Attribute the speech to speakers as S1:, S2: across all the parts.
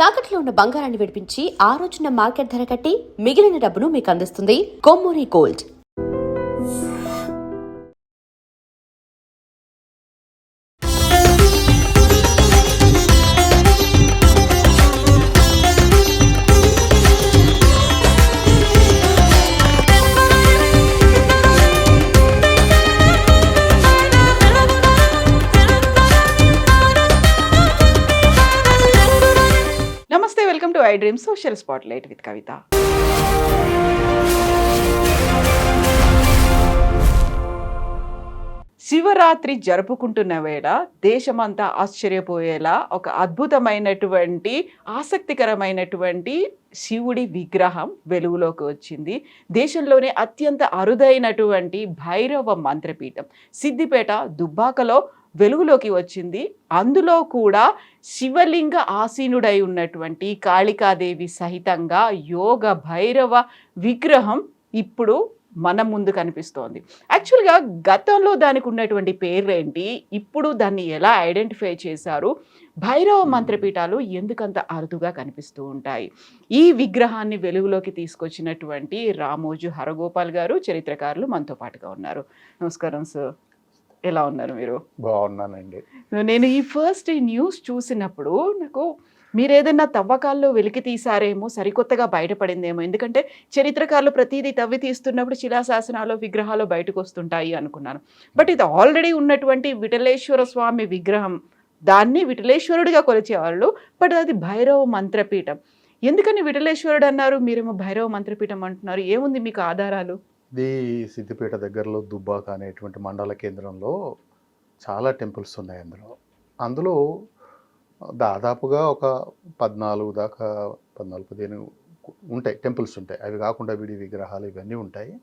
S1: తాకట్లో ఉన్న బంగారాన్ని విడిపించి ఆ రోజున మార్కెట్ ధర కట్టి మిగిలిన డబ్బును మీకు అందిస్తుంది కొమ్మూరి గోల్డ్.
S2: నమస్తే, welcome to I dream social spotlight with Kavitha. Shivaratri జరుపుకుంటున్న వేళ దేశమంతా ఆశ్చర్యపోయేలా ఒక అద్భుతమైనటువంటి ఆసక్తికరమైనటువంటి శివుడి విగ్రహం వెలుగులోకి వచ్చింది. దేశంలోనే అత్యంత అరుదైనటువంటి భైరవ మంత్రపీఠం సిద్దిపేట దుబ్బాకలో వెలుగులోకి వచ్చింది. అందులో కూడా శివలింగ ఆసీనుడై ఉన్నటువంటి కాళికాదేవి సహితంగా యోగ భైరవ విగ్రహం ఇప్పుడు మన ముందు కనిపిస్తోంది. యాక్చువల్గా గతంలో దానికి ఉన్నటువంటి పేర్లేంటి, ఇప్పుడు దాన్ని ఎలా ఐడెంటిఫై చేశారు, భైరవ మంత్రపీఠాలు ఎందుకంత అరుదుగా కనిపిస్తూ ఉంటాయి? ఈ విగ్రహాన్ని వెలుగులోకి తీసుకొచ్చినటువంటి రామోజు హరగోపాల్ గారు చరిత్రకారులు మనతో పాటుగా ఉన్నారు. నమస్కారం సార్, ఎలా ఉన్నారు మీరు?
S3: బాగున్నానండి.
S2: నేను ఈ న్యూస్ చూసినప్పుడు నాకు మీరు ఏదైనా తవ్వకాల్లో వెలికి తీసారేమో, సరికొత్తగా బయటపడిందేమో. ఎందుకంటే చరిత్రకారులు ప్రతిదీ తవ్వి తీస్తున్నప్పుడు శిలాశాసనాలు విగ్రహాలు బయటకు వస్తుంటాయి అనుకున్నాను. బట్ ఇది ఆల్రెడీ ఉన్నటువంటి విఠలేశ్వర స్వామి విగ్రహం, దాన్ని విఠలేశ్వరుడిగా కొలిచేవాళ్ళు. బట్ అది భైరవ మంత్రపీఠం. ఎందుకని విఠలేశ్వరుడు అన్నారు, మీరేమో భైరవ మంత్రపీఠం అంటున్నారు? ఏముంది మీకు ఆధారాలు?
S3: ఇది సిద్దిపేట దగ్గరలో దుబ్బాక అనేటువంటి మండల కేంద్రంలో చాలా టెంపుల్స్ ఉన్నాయి. అందులో దాదాపుగా ఒక 14 దాకా 15 ఉంటాయి, టెంపుల్స్ ఉంటాయి. అవి కాకుండా విడి విగ్రహాలు ఇవన్నీ ఉంటాయి.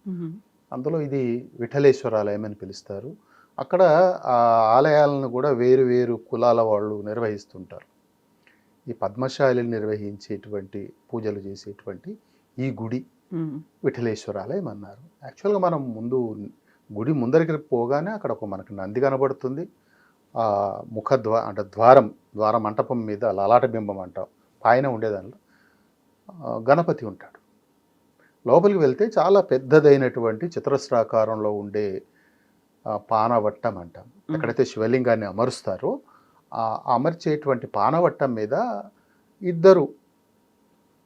S3: అందులో ఇది విఠలేశ్వరాలయం అని పిలుస్తారు. అక్కడ ఆ ఆలయాలను కూడా వేరు వేరు కులాల వాళ్ళు నిర్వహిస్తుంటారు. ఈ పద్మశాలిని నిర్వహించేటువంటి పూజలు చేసేటువంటి ఈ గుడి విఠలేశ్వరాలయం అన్నారు. యాక్చువల్గా మనం గుడి ముందరికి పోగానే అక్కడ ఒక మనకు నంది కనబడుతుంది. అంటే ద్వార మంటపం మీద లలాట బింబం అంటాం, పైన ఉండేదానిలో గణపతి ఉంటాడు. లోపలికి వెళ్తే చాలా పెద్దదైనటువంటి చతురస్రాకారంలో ఉండే పానవట్టం అంటాం. ఎక్కడైతే శివలింగాన్ని అమరుస్తారో ఆ అమర్చేటువంటి పానవట్టం మీద 2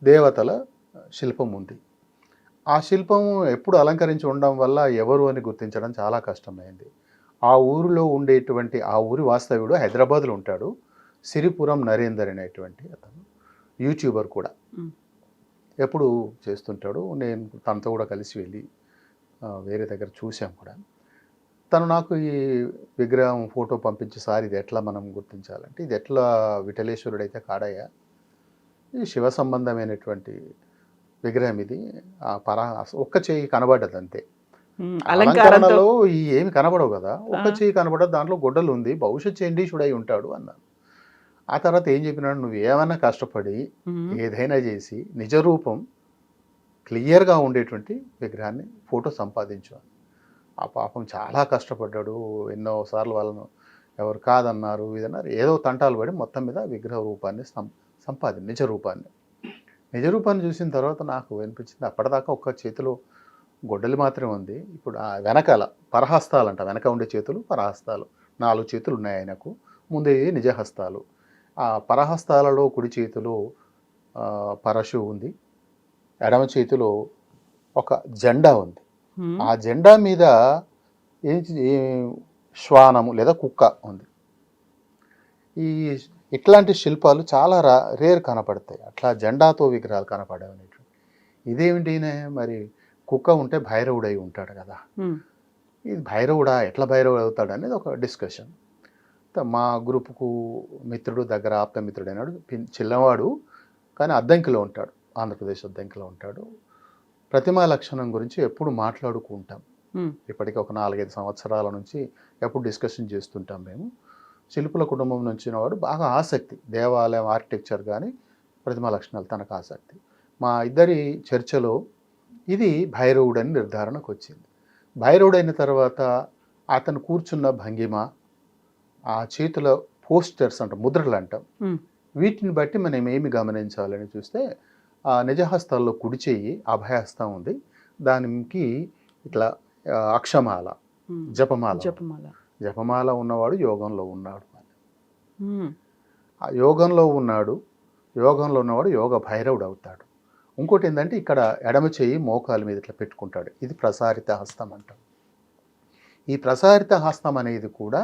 S3: దేవతల శిల్పం ఉంది. ఆ శిల్పం ఎప్పుడు అలంకరించి ఉండడం వల్ల ఎవరు అని గుర్తించడం చాలా కష్టమైంది. ఆ ఊరిలో ఉండేటువంటి ఆ ఊరి వాస్తవ్యుడు హైదరాబాద్లో ఉంటాడు, సిరిపురం నరేందర్ అనేటువంటి అతను, యూట్యూబర్ కూడా, ఎప్పుడు చేస్తుంటాడు. నేను తనతో కూడా కలిసి వెళ్ళి వేరే దగ్గర చూసాం కూడా. తను నాకు ఈ విగ్రహం ఫోటో పంపించి, సార్ ఇది ఎట్లా మనం గుర్తించాలంటే, ఇది ఎట్లా విఠలేశ్వరుడు అయితే కాడయ్యా, ఇది శివ సంబంధమైనటువంటి విగ్రహం, ఇది ఒక్క చేయి కనబడ్డది అంతే, అలంకరణలో ఏమి కనబడవు కదా, ఒక్క చేయి కనబడదు, దాంట్లో గొడ్డలు ఉంది, బహుశా చండీశుడై ఉంటాడు అన్నాను. ఆ తర్వాత ఏం చెప్పినాడు, నువ్వు ఏమన్నా కష్టపడి ఏదైనా చేసి నిజరూపం క్లియర్గా ఉండేటువంటి విగ్రహాన్ని ఫోటో సంపాదించు. ఆ పాపం చాలా కష్టపడ్డాడు, ఎన్నోసార్లు వాళ్ళను ఎవరు కాదన్నారు, ఇదన్నారు, ఏదో తంటాలు పడి మొత్తం మీద విగ్రహ రూపాన్ని నిజ రూపాన్ని చూసిన తర్వాత నాకు వినిపించింది, అప్పటిదాకా ఒక్క చేతిలో గొడ్డలి మాత్రమే ఉంది, ఇప్పుడు ఆ వెనకాల పరహస్తాలు అంట, వెనక ఉండే చేతులు పరహస్తాలు, 4 చేతులు ఉన్నాయి ఆయనకు, ముందే నిజహస్తాలు. ఆ పరహస్తాలలో కుడి చేతిలో పరశు ఉంది, ఎడమ చేతిలో ఒక జెండా ఉంది. ఆ జెండా మీద శ్వానము లేదా కుక్క ఉంది. ఇట్లాంటి శిల్పాలు చాలా రేర్ కనపడతాయి, అట్లా జెండాతో విగ్రహాలు కనపడేవి. ఇదేమిటినే మరి కుక్క ఉంటే భైరవుడై ఉంటాడు కదా, ఇది భైరవుడా, ఎట్లా భైరవుడు అవుతాడు అనేది ఒక డిస్కషన్. మా గ్రూపుకు మిత్రుడు, దగ్గర ఆప్త మిత్రుడు అయినాడు, చిన్నవాడు, కానీ అద్దంకిలో ఉంటాడు, ఆంధ్రప్రదేశ్ అద్దంకిలో ఉంటాడు. ప్రతిమా లక్షణం గురించి ఎప్పుడు మాట్లాడుకుంటాం, ఇప్పటికీ ఒక 4-5 సంవత్సరాల నుంచి ఎప్పుడు డిస్కషన్ చేస్తుంటాం మేము. శిల్పుల కుటుంబం నుంచి వాడు, బాగా ఆసక్తి, దేవాలయం ఆర్కిటెక్చర్ కానీ ప్రతిమా లక్షణాలు తనకు ఆసక్తి. మా ఇద్దరి చర్చలో ఇది భైరవుడని నిర్ధారణకు వచ్చింది. భైరవుడైన తర్వాత అతను కూర్చున్న భంగిమ, ఆ చేతుల పోస్టర్స్ అంటాం, ముద్రలు అంటాం, వీటిని బట్టి మనం ఏమి గమనించాలని చూస్తే ఆ నిజహస్తాల్లో కుడి చెయ్యి అభయహస్తం ఉంది, దానికి ఇట్లా అక్షమాల జపమాల
S2: జపమాల.
S3: జపమాల ఉన్నవాడు యోగంలో ఉన్నాడు.
S2: ఉమ్.
S3: ఆ యోగంలో ఉన్నవాడు యోగ భైరవుడు అవుతాడు. ఇంకోటి ఏంటంటే ఇక్కడ ఎడమ చెయ్యి మోకాల మీద ఇట్లా పెట్టుకుంటాడు, ఇది ప్రసారిత హస్తం అంటాం. ఈ ప్రసారిత హస్తం అనేది కూడా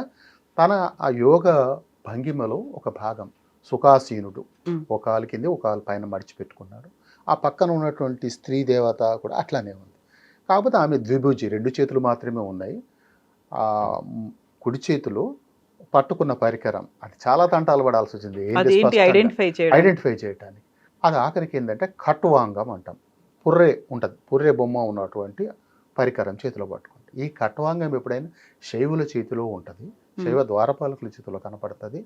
S3: తన ఆ యోగ భంగిమలో ఒక భాగం. సుఖాసీనుడు, ఒక కాలు కింద ఒక కాలు పైన మడిచిపెట్టుకున్నాడు. ఆ పక్కన ఉన్నటువంటి స్త్రీ దేవత కూడా అట్లానే ఉంది. కాకపోతే ఆమె ద్విభుజి, 2 చేతులు మాత్రమే ఉన్నాయి. ఆ కుడి చేతిలో పట్టుకున్న పరికరం అది చాలా తంటాలు పడాల్సి వచ్చింది ఐడెంటిఫై చేయడానికి. అది ఆఖరికి ఏంటంటే ఖట్వాంగం అంటాం. పుర్రె ఉంటుంది, పుర్రె బొమ్మ ఉన్నటువంటి పరికరం చేతిలో పట్టుకుంటుంది. ఈ ఖట్వాంగం ఎప్పుడైనా శైవుల చేతిలో ఉంటుంది, శైవ ద్వారపాలకుల చేతిలో కనపడుతుంది.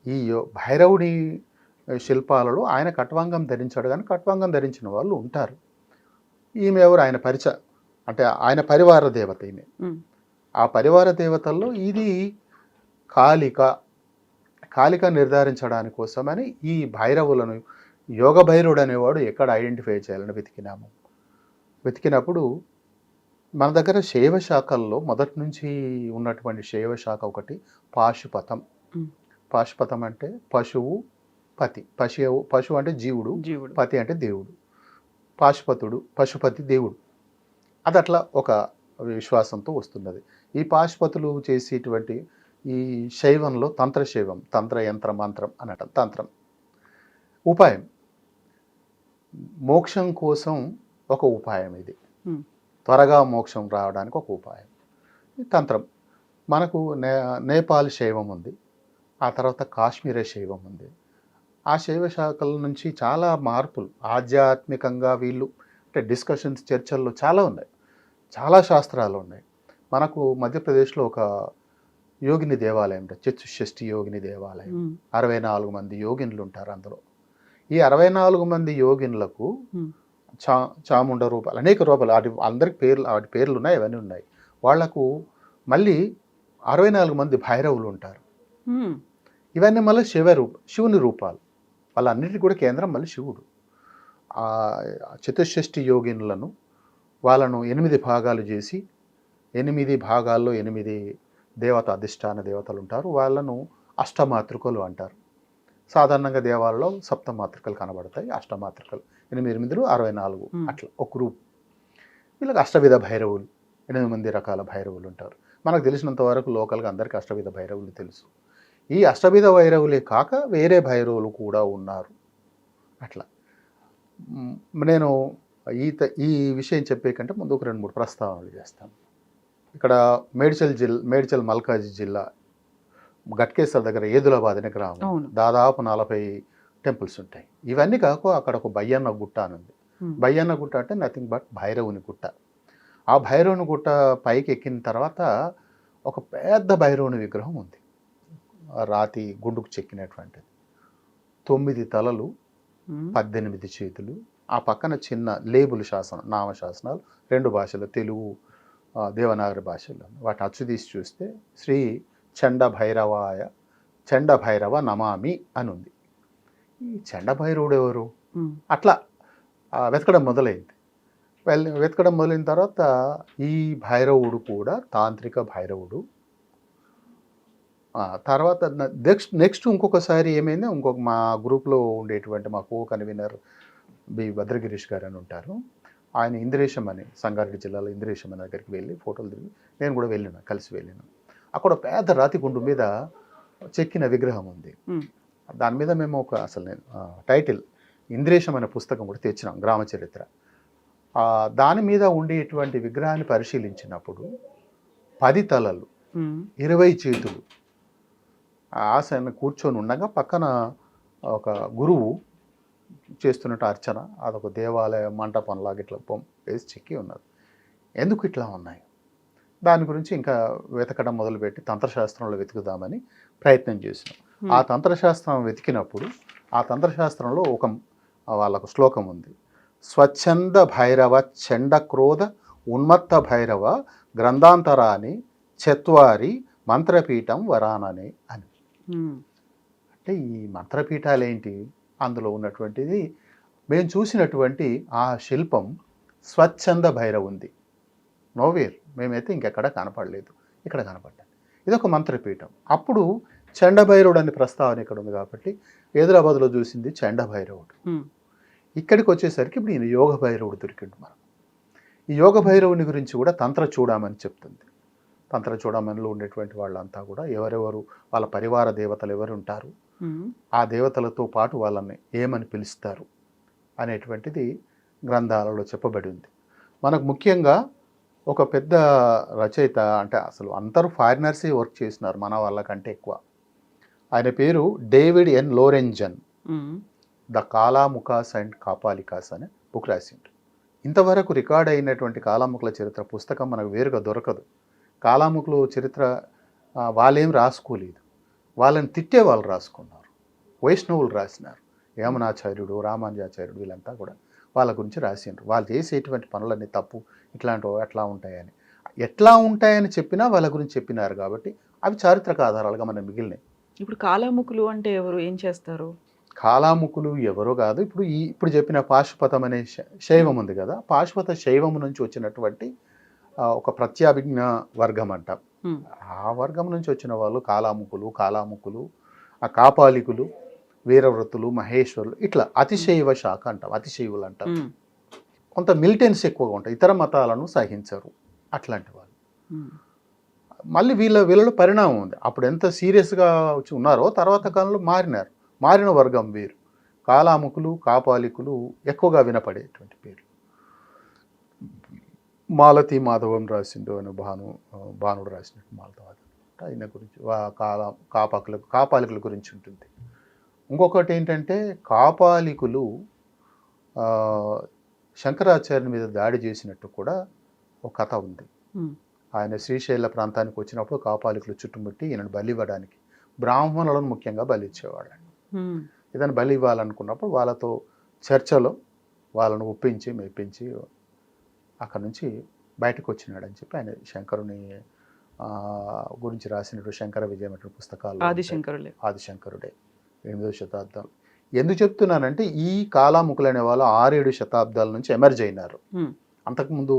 S3: ఈ భైరవుడి శిల్పాలలో ఆయన ఖట్వాంగం ధరించాడు, కానీ ఖట్వాంగం ధరించిన వాళ్ళు ఉంటారు. ఈమె ఎవరు? ఆయన అంటే ఆయన పరివార దేవత ఈమె. ఆ పరివార దేవతల్లో ఇది కాళిక నిర్ధారించడానికి కోసమని ఈ భైరవులను యోగ భైరవుడు అనేవాడు ఎక్కడ ఐడెంటిఫై చేయాలని వెతికినప్పుడు మన దగ్గర శైవ శాఖల్లో మొదటి నుంచి ఉన్నటువంటి శైవ శాఖ ఒకటి పాశుపతం. పాశుపతం అంటే పశువు, పతి. పశువు అంటే జీవుడు, పతి అంటే దేవుడు. పశుపతి దేవుడు. అది అట్లా ఒక విశ్వాసంతో వస్తున్నది. ఈ పాశుపతులు చేసేటువంటి ఈ శైవంలో తంత్రశైవం, తంత్ర యంత్ర మంత్రం అనటం. తంత్రం ఉపాయం, మోక్షం కోసం ఒక ఉపాయం, ఇది త్వరగా మోక్షం రావడానికి ఒక ఉపాయం. తంత్రం మనకు నేపాల్ శైవం ఉంది, ఆ తర్వాత కాశ్మీర శైవం ఉంది. ఆ శైవ శాఖల నుంచి చాలా మార్పులు ఆధ్యాత్మికంగా వీళ్ళు అంటే డిస్కషన్స్, చర్చల్లో చాలా ఉన్నాయి, చాలా శాస్త్రాలు ఉన్నాయి. మనకు మధ్యప్రదేశ్లో ఒక యోగిని దేవాలయం, చతుషష్ఠి యోగిని దేవాలయం, 64 మంది యోగినులు ఉంటారు అందులో. ఈ 64 మంది యోగినులకు చాముండ రూపాలు, అనేక రూపాలు, వాటి పేర్లు ఉన్నాయి, అవన్నీ ఉన్నాయి. వాళ్లకు మళ్ళీ 64 మంది భైరవులు ఉంటారు. ఇవన్నీ మళ్ళీ శివుని రూపాలు. వాళ్ళన్నిటికీ కూడా కేంద్రం మళ్ళీ శివుడు. ఆ చతుషష్ఠి యోగినులను వాళ్ళను 8 భాగాలు చేసి, 8 భాగాల్లో 8 అధిష్టాన దేవతలు ఉంటారు. వాళ్ళను అష్టమాతృకలు అంటారు. సాధారణంగా దేవాలలో సప్తమాతృకలు కనబడతాయి, అష్టమాతృకలు 8 64 అట్లా ఒక గ్రూప్. వీళ్ళకి అష్టవిధ భైరవులు, 8 రకాల భైరవులు ఉంటారు. మనకు తెలిసినంత వరకు లోకల్గా అందరికీ అష్టవిధ భైరవులు తెలుసు. ఈ అష్టవిధ భైరవులే కాక వేరే భైరవులు కూడా ఉన్నారు. అట్లా నేను ఈ విషయం చెప్పే కంటే ముందు ఒక 2-3 ప్రస్తావనలు చేస్తాను. ఇక్కడ మేడ్చల్ మల్కాజ్ జిల్లా గట్కేసర్ దగ్గర ఏదులాబాద్ అనే గ్రామం, దాదాపు 40 టెంపుల్స్ ఉంటాయి. ఇవన్నీ కాక అక్కడ ఒక బయ్యన్న గుట్ట అని ఉంది. బయ్యన్న గుట్ట అంటే నథింగ్ బట్ భైరవుని గుట్ట. ఆ భైరవుని గుట్ట పైకి ఎక్కిన తర్వాత ఒక పెద్ద భైరవుని విగ్రహం ఉంది, రాతి గుండుకు చెక్కినటువంటిది. 9 తలలు, 18 చేతులు. ఆ పక్కన చిన్న లేబుల్ శాసనం, నామశాసనాలు 2 భాషలు, తెలుగు దేవనాగరి భాషల్లో. వాటిని అచ్చు తీసి చూస్తే శ్రీ చండ భైరవ నమామి అని ఉంది. ఈ చండ భైరవుడు ఎవరు? అట్లా వెతకడం మొదలైంది. వెతకడం మొదలైన తర్వాత ఈ భైరవుడు కూడా తాంత్రిక భైరవుడు. తర్వాత నెక్స్ట్ ఇంకొకసారి ఏమైంది, మా గ్రూప్లో ఉండేటువంటి మా కో కన్వీనర్ బి భద్రగిరీష్ గారు అని ఉంటారు. ఆయన ఇంద్రేశం అని, సంగారెడ్డి జిల్లాలో ఇంద్రేశం అని దగ్గరికి వెళ్ళి ఫోటోలు దిగి, నేను కూడా కలిసి వెళ్ళాను. అక్కడ పెద్ద రాతి గుండు మీద చెక్కిన విగ్రహం ఉంది. దాని మీద మేము నేను టైటిల్ ఇంద్రేశం అనే పుస్తకం కూడా తెచ్చినాం, గ్రామ చరిత్ర. దాని మీద ఉండేటువంటి విగ్రహాన్ని పరిశీలించినప్పుడు 10 తలలు, 20 చేతులు, ఆసన కూర్చొని ఉండగా పక్కన ఒక గురువు చేస్తున్నట్టు అర్చన, అదొక దేవాలయ మంటపంలాగా ఇట్లా వేసి చెక్కి ఉన్నది. ఎందుకు ఇట్లా ఉన్నాయి? దాని గురించి ఇంకా వెతకడం మొదలుపెట్టి తంత్రశాస్త్రంలో వెతుకుదామని ప్రయత్నం చేసినాం. ఆ తంత్రశాస్త్రం వెతికినప్పుడు ఆ తంత్రశాస్త్రంలో వాళ్ళకు శ్లోకం ఉంది, స్వచ్ఛంద భైరవ చండ క్రోధ ఉన్మత్త భైరవ గ్రంథాంతరాన్ని చత్వారి మంత్రపీఠం వరానని అని. అంటే ఈ మంత్రపీఠాలు ఏంటి, అందులో ఉన్నటువంటిది మేము చూసినటువంటి ఆ శిల్పం స్వచ్ఛంద భైరవ్ ఉంది. నోవేర్ మేమైతే ఇంకెక్కడ కనపడలేదు, ఇక్కడ కనపడ్డాను. ఇది ఒక మంత్రపీఠం. అప్పుడు చండభైరవుడు అనే ప్రస్తావన ఇక్కడ ఉంది కాబట్టి హైదరాబాద్లో చూసింది చండభైరవుడు. ఇక్కడికి వచ్చేసరికి ఇప్పుడు ఈయన యోగ భైరవుడు దొరికిండు మనం. ఈ యోగ భైరవుని గురించి కూడా తంత్ర చూడమని చెప్తుంది. తంత్ర చూడమనిలో ఉండేటువంటి వాళ్ళంతా కూడా ఎవరెవరు వాళ్ళ పరివార దేవతలు ఎవరు ఉంటారు, ఆ దేవతలతో పాటు వాళ్ళని ఏమని పిలుస్తారు అనేటువంటిది గ్రంథాలలో చెప్పబడి ఉంది. మనకు ముఖ్యంగా ఒక పెద్ద రచయిత, అంటే అసలు అందరూ ఫారినర్సే వర్క్ చేసినారు మన వాళ్ళకంటే ఎక్కువ. ఆయన పేరు డేవిడ్ ఎన్ లోరెంజన్. ద కాలాముఖాస్ అండ్ కాపాలికాస్ అనే బుక్ రాసిండు. ఇంతవరకు రికార్డ్ అయినటువంటి కాలాముఖుల చరిత్ర పుస్తకం మనకు వేరుగా దొరకదు. కాలాముఖుల చరిత్ర వాళ్ళేం రాసుకోలేదు, వాళ్ళని తిట్టే వాళ్ళు రాసుకున్నారు. వైష్ణవులు రాసినారు, యామునాచార్యుడు, రామానుజాచార్యుడు వీళ్ళంతా కూడా వాళ్ళ గురించి రాసిండ్రు. వాళ్ళు చేసేటువంటి పనులన్నీ తప్పు, ఇట్లాంటివి అట్లా ఉంటాయని, ఎట్లా ఉంటాయని చెప్పినా వాళ్ళ గురించి చెప్పినారు కాబట్టి అవి చారిత్రక ఆధారాలుగా మనం మిగిలినాయి.
S2: ఇప్పుడు కాలాముఖులు అంటే ఎవరు, ఏం చేస్తారు?
S3: కాలాముఖులు ఎవరో కాదు, ఇప్పుడు చెప్పిన పాశుపతం అనే శైవం ఉంది కదా, పాశుపత శైవం నుంచి వచ్చినటువంటి ఒక ప్రత్యాభిజ్ఞ వర్గం అంటాం. ఆ వర్గం నుంచి వచ్చిన వాళ్ళు కాలాముఖులు, ఆ కాపాలికులు, వీరవ్రతులు, మహేశ్వరులు, ఇట్లా అతిశైవ శాఖ అంటాం, అతిశైవులు అంటాం. కొంత మిలిటెన్స్ ఎక్కువగా ఉంటాయి, ఇతర మతాలను సహించరు అట్లాంటి వాళ్ళు. మళ్ళీ వీళ్ళలో పరిణామం ఉంది. అప్పుడు ఎంత సీరియస్గా ఉన్నారో తర్వాత కాలంలో మారిన వర్గం వీరు. కాలాముఖులు, కాపాలికులు ఎక్కువగా వినపడేటువంటి పేర్లు. మాలతీ మాధవం రాసిండు అని భానుడు రాసినట్టు మాలతీ మాధవం, ఆయన గురించి కాపాలికుల గురించి ఉంటుంది. ఇంకొకటి ఏంటంటే కాపాలికులు శంకరాచార్యుని మీద దాడి చేసినట్టు కూడా ఒక కథ ఉంది. ఆయన శ్రీశైల ప్రాంతానికి వచ్చినప్పుడు కాపాలికులు చుట్టుముట్టి ఈయనను బలి ఇవ్వడానికి బ్రాహ్మణులను ముఖ్యంగా బలి ఇచ్చేవాళ్ళండి. ఇతను బలి ఇవ్వాలనుకున్నప్పుడు వాళ్ళతో చర్చలో వాళ్ళను ఒప్పించి మెప్పించి అక్కడి నుంచి బయటకు వచ్చినాడని చెప్పి ఆయన శంకరుని గురించి రాసినట్టు శంకర విజయం అనే పుస్తకాలు, ఆదిశంకరుడే 8వ శతాబ్దం. ఎందుకు చెప్తున్నానంటే ఈ కాలాముఖులు అనే వాళ్ళు 6-7 శతాబ్దాల నుంచి ఎమర్జ్ అయినారు. అంతకుముందు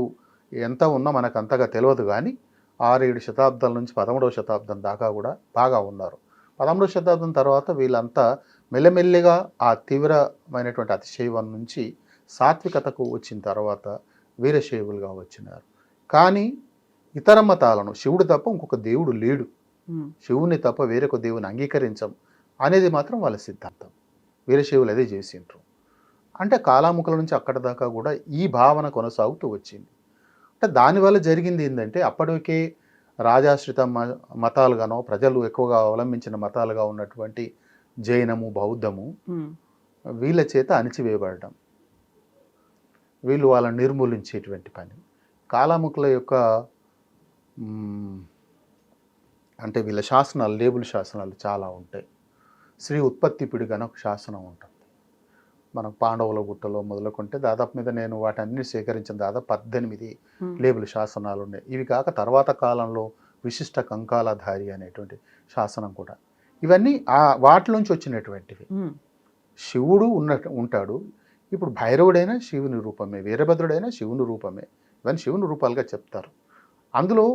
S3: ఎంత ఉన్నా మనకు అంతగా తెలియదు, కానీ 6-7 శతాబ్దాల నుంచి 11వ శతాబ్దం దాకా కూడా బాగా ఉన్నారు. 11వ శతాబ్దం తర్వాత వీళ్ళంతా మెల్లమెల్లిగా ఆ తీవ్రమైనటువంటి అతిశైవం నుంచి సాత్వికతకు వచ్చిన తర్వాత వీరశైవులుగా వచ్చినారు. కానీ ఇతర మతాలను, శివుడు తప్ప ఇంకొక దేవుడు లేడు, శివుని తప్ప వేరొక దేవుని అంగీకరించం అనేది మాత్రం వాళ్ళ సిద్ధాంతం. వీరశైవులు అదే చేసిండ్రు. అంటే కాలాముఖుల నుంచి అక్కడ దాకా కూడా ఈ భావన కొనసాగుతూ వచ్చింది. అంటే దానివల్ల జరిగింది ఏంటంటే అప్పటికే రాజాశ్రిత మతాలుగానో ప్రజలు ఎక్కువగా అవలంబించిన మతాలుగా ఉన్నటువంటి జైనము, బౌద్ధము వీళ్ళ చేత అణిచివేయబడటం, వీళ్ళు వాళ్ళని నిర్మూలించేటువంటి పని. కాలాముఖుల యొక్క అంటే వీళ్ళ శాసనాలు, లేబుల్ శాసనాలు చాలా ఉంటాయి. శ్రీ ఉత్పత్తిపిడుగు అని ఒక శాసనం ఉంటుంది. మనం పాండవుల గుట్టలో మొదలుకుంటే దాదాపు మీద నేను వాటన్ని సేకరించిన దాదాపు 18 లేబుల్ శాసనాలు ఉన్నాయి. ఇవి కాక తర్వాత కాలంలో విశిష్ట కంకాలధారి అనేటువంటి శాసనం కూడా. ఇవన్నీ వాటిలోంచి వచ్చినటువంటివి. శివుడు ఉంటాడు. ఇప్పుడు భైరవుడైనా శివుని రూపమే, వీరభద్రుడైనా శివుని రూపమే, ఇవన్నీ శివుని రూపాలుగా చెప్తారు. అందులో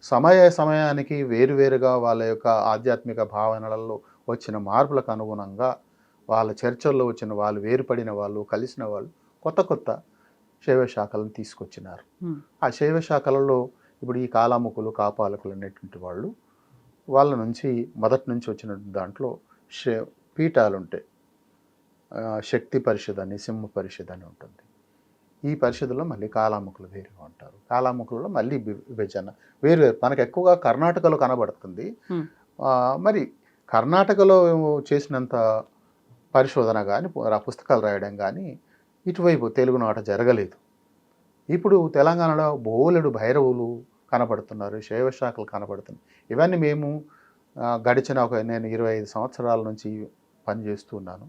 S3: సమయానికి వేరువేరుగా వాళ్ళ యొక్క ఆధ్యాత్మిక భావనలలో వచ్చిన మార్పులకు అనుగుణంగా వాళ్ళ చర్చల్లో వచ్చిన వాళ్ళు, వేరుపడిన వాళ్ళు, కలిసిన వాళ్ళు కొత్త శైవ శాఖలను తీసుకొచ్చినారు. ఆ శైవ శాఖలలో ఇప్పుడు ఈ కాలాముఖులు, కాపాలకులు అనేటువంటి వాళ్ళ నుంచి మొదటి నుంచి వచ్చిన దాంట్లో పీఠాలు ఉంటాయి. శక్తి పరిషత్ అని, సింహ పరిషత్ అని ఉంటుంది. ఈ పరిషత్తులో మళ్ళీ కాలాముఖులు వేరుగా ఉంటారు. కాలాముఖులలో మళ్ళీ విభజన వేరు. మనకు ఎక్కువగా కర్ణాటకలో కనబడుతుంది. మరి కర్ణాటకలో చేసినంత పరిశోధన కానీ, పుస్తకాలు రాయడం కానీ ఇటువైపు తెలుగునాట జరగలేదు. ఇప్పుడు తెలంగాణలో బోలెడు భైరవులు కనబడుతున్నారు, శైవ శాఖలు కనబడుతున్నాయి. ఇవన్నీ మేము గడిచిన నేను 25 సంవత్సరాల నుంచి పనిచేస్తున్నాను.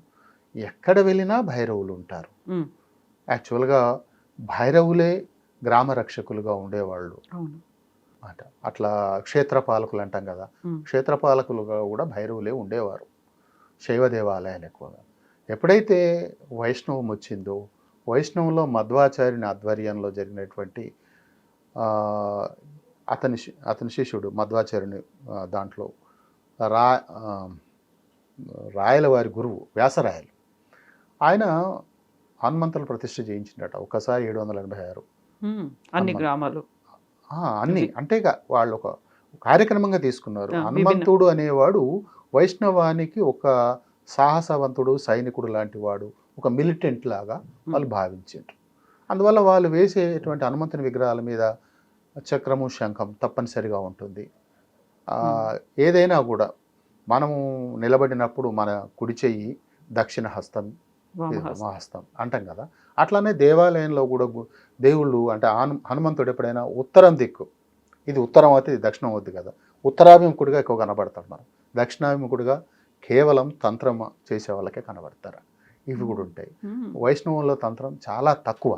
S3: ఎక్కడ వెళ్ళినా భైరవులు ఉంటారు. యాక్చువల్గా భైరవులే గ్రామ రక్షకులుగా ఉండేవాళ్ళు అన్నమాట. అట్లా క్షేత్రపాలకులు అంటాం కదా, క్షేత్రపాలకులుగా కూడా భైరవులే ఉండేవారు. శైవ దేవాలయాలు ఎక్కువగా. ఎప్పుడైతే వైష్ణవం వచ్చిందో, వైష్ణవంలో మధ్వాచార్యుని ఆధ్వర్యంలో జరిగినటువంటి ఆ, అతని శిష్యుడు మధ్వాచార్యుని దాంట్లో రా ఆ, రాయల వారి గురువు వ్యాసరాయలు, ఆయన హనుమంతుల ప్రతిష్ఠ చేయించినట ఒకసారి 786.
S2: అన్ని గ్రామాలు
S3: అన్ని అంటే వాళ్ళు ఒక కార్యక్రమంగా తీసుకున్నారు.
S2: విభిన్న.
S3: హనుమంతుడు అనేవాడు వైష్ణవానికి ఒక సాహసవంతుడు, సైనికుడు లాంటి వాడు, ఒక మిలిటెంట్ లాగా వాళ్ళు భావించారు. అందువల్ల వాళ్ళు వేసేటువంటి హనుమంతుని విగ్రహాల మీద చక్రము, శంఖం తప్పనిసరిగా ఉంటుంది. ఏదైనా కూడా మనము నిలబడినప్పుడు మన కుడి చెయ్యి దక్షిణ హస్తం, వామహస్తం అంటాం కదా. అట్లానే దేవాలయంలో కూడా దేవుళ్ళు అంటే హనుమంతుడు ఎప్పుడైనా ఉత్తరం దిక్కు, ఇది ఉత్తరం అవుతుంది, ఇది దక్షిణం అవుతుంది కదా, ఉత్తరాభిముఖుడిగా ఎక్కువ కనబడతాడు. మనం దక్షిణాభిముఖుడిగా కేవలం తంత్రం చేసే వాళ్ళకే కనబడతారు. ఇవి కూడా ఉంటాయి. వైష్ణవంలో తంత్రం చాలా తక్కువ.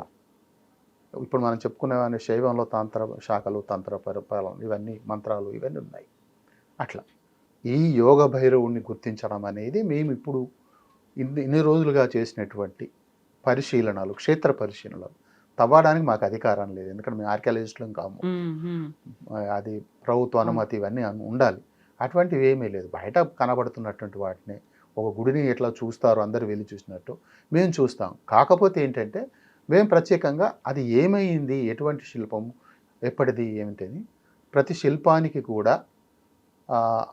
S3: ఇప్పుడు మనం చెప్పుకునేవన్నీ శైవంలో తంత్ర శాఖలు, తంత్ర పరిపాలన, ఇవన్నీ మంత్రాలు ఇవన్నీ ఉన్నాయి. అట్లా ఈ యోగ భైరవుణ్ణి గుర్తించడం అనేది మేము ఇప్పుడు ఇన్ని రోజులుగా చేసినటువంటి పరిశీలనలు, క్షేత్ర పరిశీలనలు. తవ్వడానికి మాకు అధికారం లేదు, ఎందుకంటే మేము ఆర్కియాలజిస్టులం కాము. అది ప్రభుత్వ అనుమతి ఇవన్నీ ఉండాలి. అటువంటివి ఏమీ లేదు. బయట కనబడుతున్నటువంటి వాటిని, ఒక గుడిని ఎట్లా చూస్తారు అందరు వెళ్ళి చూసినట్టు మేము చూస్తాం. కాకపోతే ఏంటంటే మేము ప్రత్యేకంగా అది ఏమైంది, ఎటువంటి శిల్పం, ఎప్పటిది, ఏమిటని ప్రతి శిల్పానికి కూడా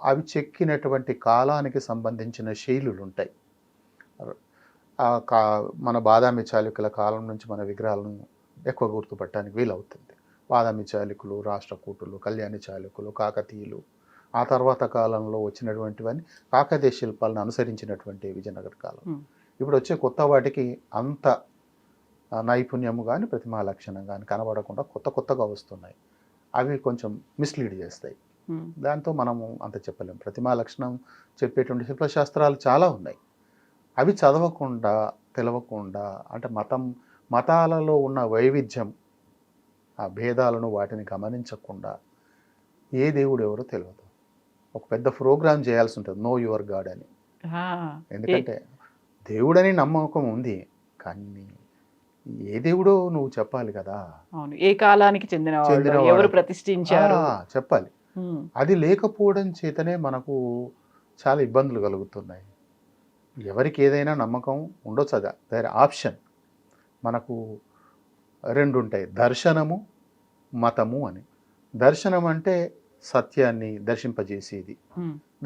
S3: అవి చెక్కినటువంటి కాలానికి సంబంధించిన శైలులు ఉంటాయి. మన బాదామి చాళుక్యుల కాలం నుంచి మన విగ్రహాలను ఎక్కువ గుర్తుపట్టడానికి వీలవుతుంది. బాదామి చాళుక్యులు, రాష్ట్రకూటులు, కళ్యాణి చాళుక్యులు, కాకతీయులు, ఆ తర్వాత కాలంలో వచ్చినటువంటివన్నీ కాకతీయ శిల్పాలను అనుసరించినటువంటి విజయనగర కాలం. ఇప్పుడు వచ్చే కొత్త వాటికి అంత నైపుణ్యము కానీ ప్రతిమా లక్షణం కానీ కనబడకుండా కొత్తగా వస్తున్నాయి. అవి కొంచెం మిస్లీడ్ చేస్తాయి. దాంతో మనము అంత చెప్పలేము. ప్రతిమా లక్షణం చెప్పేటువంటి శిల్పశాస్త్రాలు చాలా ఉన్నాయి. అవి చదవకుండా, తెలవకుండా, అంటే మతాలలో ఉన్న వైవిధ్యం, ఆ భేదాలను వాటిని గమనించకుండా ఏ దేవుడు ఎవరో తెలియదు. ఒక పెద్ద ప్రోగ్రామ్ చేయాల్సి ఉంటుంది, నో యువర్ గాడ్ అని. ఎందుకంటే దేవుడని నమ్మకం ఉంది, కానీ ఏ దేవుడో నువ్వు చెప్పాలి కదా.
S2: ఏ కాలానికి చెందిన ఎవరు ప్రతిష్ఠించారు
S3: చెప్పాలి. అది లేకపోవడం చేతనే మనకు చాలా ఇబ్బందులు కలుగుతున్నాయి. ఎవరికి ఏదైనా నమ్మకం ఉండొచ్చు, అది వేరే ఆప్షన్. మనకు రెండు ఉంటాయి, దర్శనము, మతము అని. దర్శనం అంటే సత్యాన్ని దర్శింపజేసేది.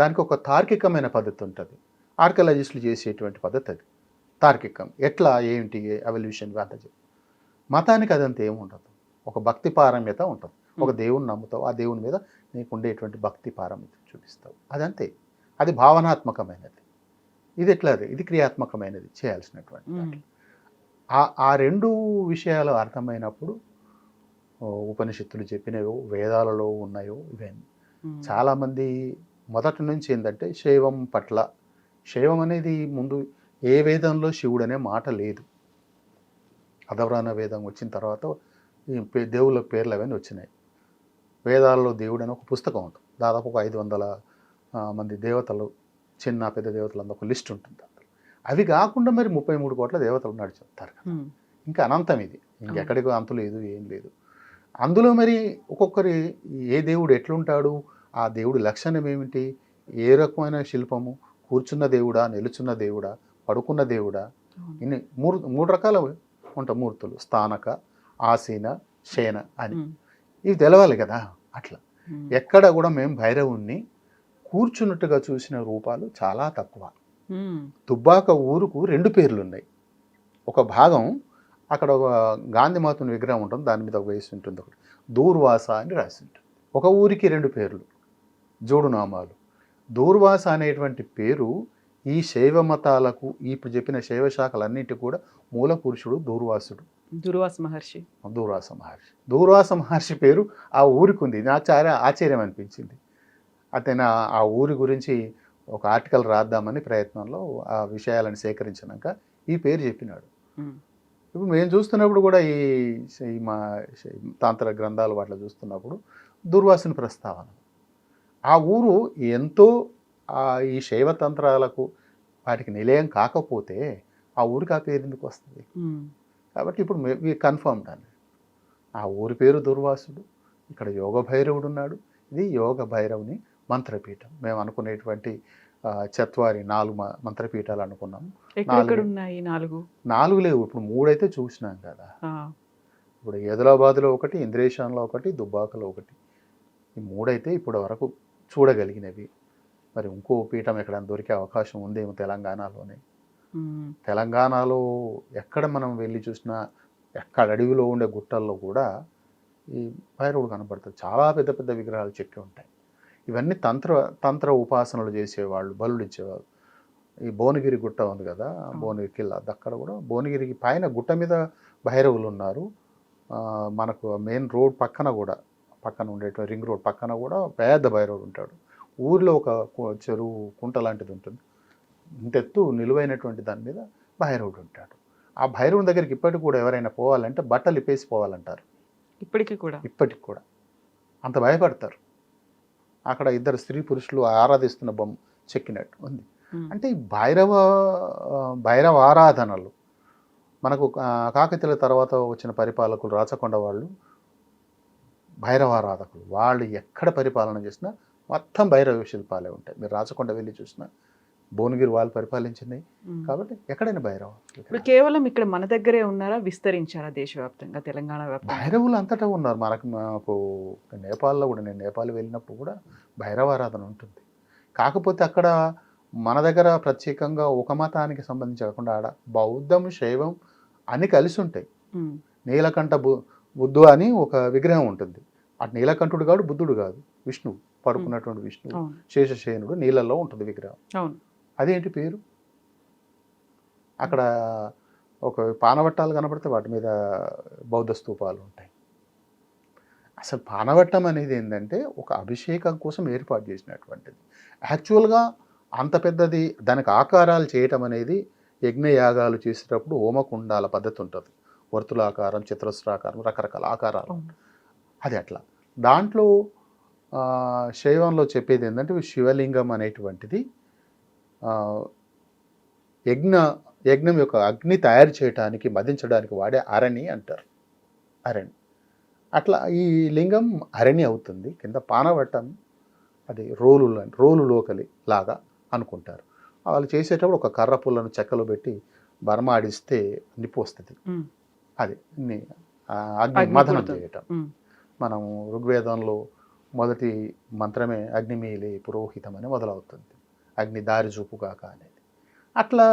S3: దానికి ఒక తార్కికమైన పద్ధతి ఉంటుంది. ఆర్కియాలజిస్టులు చేసేటువంటి పద్ధతి అది తార్కికం. ఎట్లా, ఏమిటి, ఎవల్యూషన్ అంతా చెప్పి. మతానికి అదంతా ఏమి ఉండదు, ఒక భక్తి పారమ్యత ఉంటుంది. ఒక దేవుని నమ్ముతావు, ఆ దేవుని మీద నీకు ఉండేటువంటి భక్తి పారమ్యత చూపిస్తావు, అదంతే. అది భావనాత్మకమైనది. ఇది ఎట్లాది, ఇది క్రియాత్మకమైనది, చేయాల్సినటువంటి. ఆ రెండు విషయాలు అర్థమైనప్పుడు ఉపనిషత్తులు చెప్పినవో, వేదాలలో ఉన్నాయో ఇవన్నీ. చాలామంది మొదటి నుంచి ఏంటంటే శైవం పట్ల, శైవం అనేది ముందు ఏ వేదంలో శివుడు అనే మాట లేదు. అధర్వణ వేదం వచ్చిన తర్వాత ఈ దేవుళ్ళ పేర్లు అవన్నీ వచ్చినాయి. వేదాలలో దేవుడు అని ఒక పుస్తకం ఉంటుంది, దాదాపు ఒక 500 మంది దేవతలు, చిన్న పెద్ద దేవతలు ఒక లిస్ట్ ఉంటుంది. అవి కాకుండా మరి 33 కోట్ల దేవతలు ఉన్నాడు చెప్తారు కదా. ఇంకా అనంతం ఇది, ఇంకెక్కడికో అంతు లేదు, ఏం లేదు. అందులో మరి ఒక్కొక్కరి ఏ దేవుడు ఎట్లుంటాడు, ఆ దేవుడి లక్షణం ఏమిటి, ఏ రకమైన శిల్పము, కూర్చున్న దేవుడా, నిలుచున్న దేవుడా, పడుకున్న దేవుడా, ఇన్ని మూడు రకాల ఉంటాయి మూర్తులు, స్థానక, ఆసీన, శయన అని. ఇవి తెలవాలి కదా. అట్లా ఎక్కడ కూడా మేము భైరవుణ్ణి కూర్చున్నట్టుగా చూసిన రూపాలు చాలా తక్కువ. దుబ్బాక ఊరుకు 2 పేర్లు ఉన్నాయి. ఒక భాగం అక్కడ ఒక గాంధీమాతని విగ్రహం ఉంటుంది, దాని మీద ఒక వేసి ఉంటుంది, ఒకటి దూర్వాస అని రాసి ఉంటుంది. ఒక ఊరికి 2 పేర్లు, జోడు నామాలు. దూర్వాస అనేటువంటి పేరు ఈ శైవ మతాలకు, ఇప్పుడు చెప్పిన శైవ శాఖలన్నింటికి కూడా మూల పురుషుడు దూర్వాసుడు,
S2: దుర్వాస మహర్షి.
S3: దూర్వాస మహర్షి పేరు ఆ ఊరికి ఉంది. నాకు చాలా ఆశ్చర్యం అనిపించింది. అతను ఆ ఊరి గురించి ఒక ఆర్టికల్ రాద్దామని ప్రయత్నంలో ఆ విషయాలను సేకరించినాక ఈ పేరు చెప్పినాడు. ఇప్పుడు మేము చూస్తున్నప్పుడు కూడా ఈ మా తాంత్ర గ్రంథాలు వాటిలో చూస్తున్నప్పుడు దుర్వాసుని ప్రస్తావన. ఆ ఊరు ఎంతో ఈ శైవతంత్రాలకు వాటికి నిలయం కాకపోతే ఆ ఊరికి ఆ పేరు ఎందుకు వస్తుంది? కాబట్టి ఇప్పుడు వి కన్ఫర్మ్డ్ అని ఆ ఊరి పేరు దుర్వాసుడు, ఇక్కడ యోగ భైరవుడు ఉన్నాడు. ఇది యోగ భైరవుని మంత్రపీఠం. మేము అనుకునేటువంటి చత్వారి 4 మంత్రపీఠాలు అనుకున్నాము.
S2: ఎక్కడెక్కడ ఉన్నాయి 4?
S3: 4 లేవు, ఇప్పుడు 3 అయితే చూసినాం కదా. ఇప్పుడు ఏదిలాబాద్లో ఒకటి, ఇంద్రేషంలో ఒకటి, దుబ్బాకలో ఒకటి. ఈ 3 అయితే ఇప్పటి వరకు చూడగలిగినవి. మరి ఇంకో పీఠం ఎక్కడైనా దొరికే అవకాశం ఉందేమో తెలంగాణలోనే. తెలంగాణలో ఎక్కడ మనం వెళ్ళి చూసినా, ఎక్కడ అడవిలో ఉండే గుట్టల్లో కూడా ఈ భైరవుడు కనపడతాడు. చాలా పెద్ద పెద్ద విగ్రహాలు చెక్కి ఉంటాయి. ఇవన్నీ తంత్ర ఉపాసనలు చేసేవాళ్ళు, బలులు ఇచ్చేవాళ్ళు. ఈ భువనగిరి గుట్ట ఉంది కదా, భువనగిరి కిల్లా, అక్కడ కూడా భువనగిరికి పైన గుట్ట మీద భైరవులు ఉన్నారు. మనకు మెయిన్ రోడ్ పక్కన ఉండేటువంటి రింగ్ రోడ్ పక్కన కూడా పెద్ద భైరవుడు ఉంటాడు. ఊరిలో ఒక చెరువు కుంట లాంటిది ఉంటుంది, ఇంతెత్తు నిలువైనటువంటి దాని మీద భైరవుడు ఉంటాడు. ఆ భైరవుని దగ్గరికి ఇప్పటికి కూడా ఎవరైనా పోవాలంటే బట్టలు ఇప్పేసి పోవాలంటారు. ఇప్పటికి కూడా అంత భయపడతారు. అక్కడ ఇద్దరు స్త్రీ పురుషులు ఆరాధిస్తున్న బొమ్మ చెక్కినట్టు ఉంది. అంటే ఈ భైరవ ఆరాధనలు మనకు కాకతీయుల తర్వాత వచ్చిన పరిపాలకులు రాచకొండ వాళ్ళు భైరవారాధకులు. వాళ్ళు ఎక్కడ పరిపాలన చేసినా మొత్తం భైరవ శిల్పాలే ఉంటాయి. మీరు రాచకొండ వెళ్ళి చూసినా భువనగిరి వాళ్ళు పరిపాలించినాయి. కాబట్టి ఎక్కడైనా భైరవ.
S2: ఇప్పుడు కేవలం ఇక్కడ మన దగ్గరే ఉన్నారా, విస్తరించారా దేశవ్యాప్తంగా, తెలంగాణ వ్యాప్తంగా?
S3: భైరవులు అంతటా ఉన్నారు. మాకు నేపాల్లో కూడా, నేను నేపాల్ వెళ్ళినప్పుడు కూడా భైరవారాధన ఉంటుంది. కాకపోతే అక్కడ మన దగ్గర ప్రత్యేకంగా ఒక మతానికి సంబంధించి కాకుండా ఆడ బౌద్ధం, శైవం అన్ని కలిసి ఉంటాయి. నీలకంఠ బుద్ధు అని ఒక విగ్రహం ఉంటుంది. అటు నీలకంఠుడు కాదు, బుద్ధుడు కాదు, విష్ణువు, పడుకున్నటువంటి విష్ణువు, శేషశయనుడు నీళ్ళల్లో ఉంటుంది విగ్రహం. అదేంటి పేరు? అక్కడ ఒక పానవట్టాలు కనబడితే వాటి మీద బౌద్ధ స్తూపాలు ఉంటాయి. అసలు పానవట్టం అనేది ఏంటంటే ఒక అభిషేకం కోసం ఏర్పాటు చేసినటువంటిది. యాక్చువల్గా అంత పెద్దది, దానికి ఆకారాలు చేయటం అనేది యజ్ఞయాగాలు చేసేటప్పుడు హోమకుండాల పద్ధతి ఉంటుంది. వర్తులాకారం, చతురస్రాకారం, రకరకాల ఆకారాలు. అది అట్లా. దాంట్లో శైవంలో చెప్పేది ఏంటంటే శివలింగం అనేటువంటిది యజ్ఞం యొక్క అగ్ని తయారు చేయడానికి, మదించడానికి వాడే అరణి అంటారు. అరణి. అట్లా ఈ లింగం అరణి అవుతుంది. కింద పానవట్టం అది రోలు లోకలి లాగా అనుకుంటారు. వాళ్ళు చేసేటప్పుడు ఒక కర్ర పుల్లను చెక్కలో పెట్టి బర్మాడిస్తే నిప్పు వస్తుంది. అది అగ్ని మదనం చేయటం. మనం ఋగ్వేదంలో మొదటి మంత్రమే అగ్నిమీలి పురోహితం అని మొదలవుతుంది. అగ్ని దారి చూపుగాక అనేది. అట్లా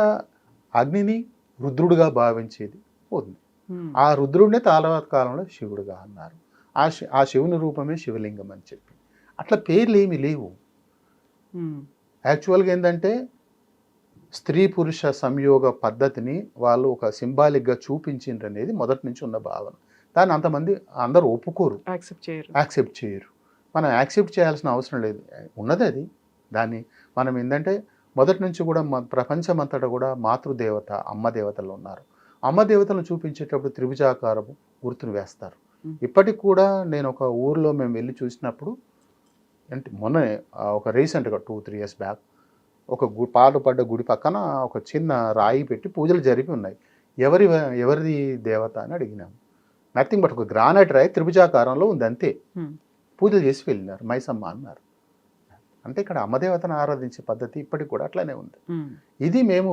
S3: అగ్నిని రుద్రుడుగా భావించేది ఉంది. ఆ రుద్రుడినే తర్వాత కాలంలో శివుడుగా అన్నారు. ఆ శివుని రూపమే శివలింగం అని చెప్పి. అట్లా పేర్లు ఏమి లేవు. యాక్చువల్గా ఏంటంటే స్త్రీ పురుష సంయోగ పద్ధతిని వాళ్ళు ఒక సింబాలిక్గా చూపించిండ్రు అనేది మొదటి నుంచి ఉన్న భావన. దాన్ని అందరూ ఒప్పుకోరు, యాక్సెప్ట్ చేయరు. మనం యాక్సెప్ట్ చేయాల్సిన అవసరం లేదు, ఉన్నది అది. దాన్ని మనం ఏంటంటే మొదటి నుంచి కూడా ప్రపంచమంతటా కూడా మాతృదేవత, అమ్మ దేవతలు ఉన్నారు. అమ్మ దేవతలను చూపించేటప్పుడు త్రిభుజాకారము గుర్తును వేస్తారు. ఇప్పటికి కూడా నేను ఒక ఊరిలో మేము వెళ్ళి చూసినప్పుడు, అంటే మొన్ననే ఒక రీసెంట్గా 2-3 years బ్యాక్ ఒక పాడుపడ్డ గుడి పక్కన ఒక చిన్న రాయి పెట్టి పూజలు జరిపి ఉన్నాయి. ఎవరిది దేవత అని అడిగినాము. నథింగ్ బట్ ఒక గ్రానైట్ రాయి త్రిభుజాకారంలో ఉంది, అంతే. పూజలు చేసి వెళ్ళినారు, మైసమ్మ అన్నారు. అంటే ఇక్కడ అమ్మదేవతను ఆరాధించే పద్ధతి ఇప్పటికి కూడా అట్లానే ఉంది. ఇది మేము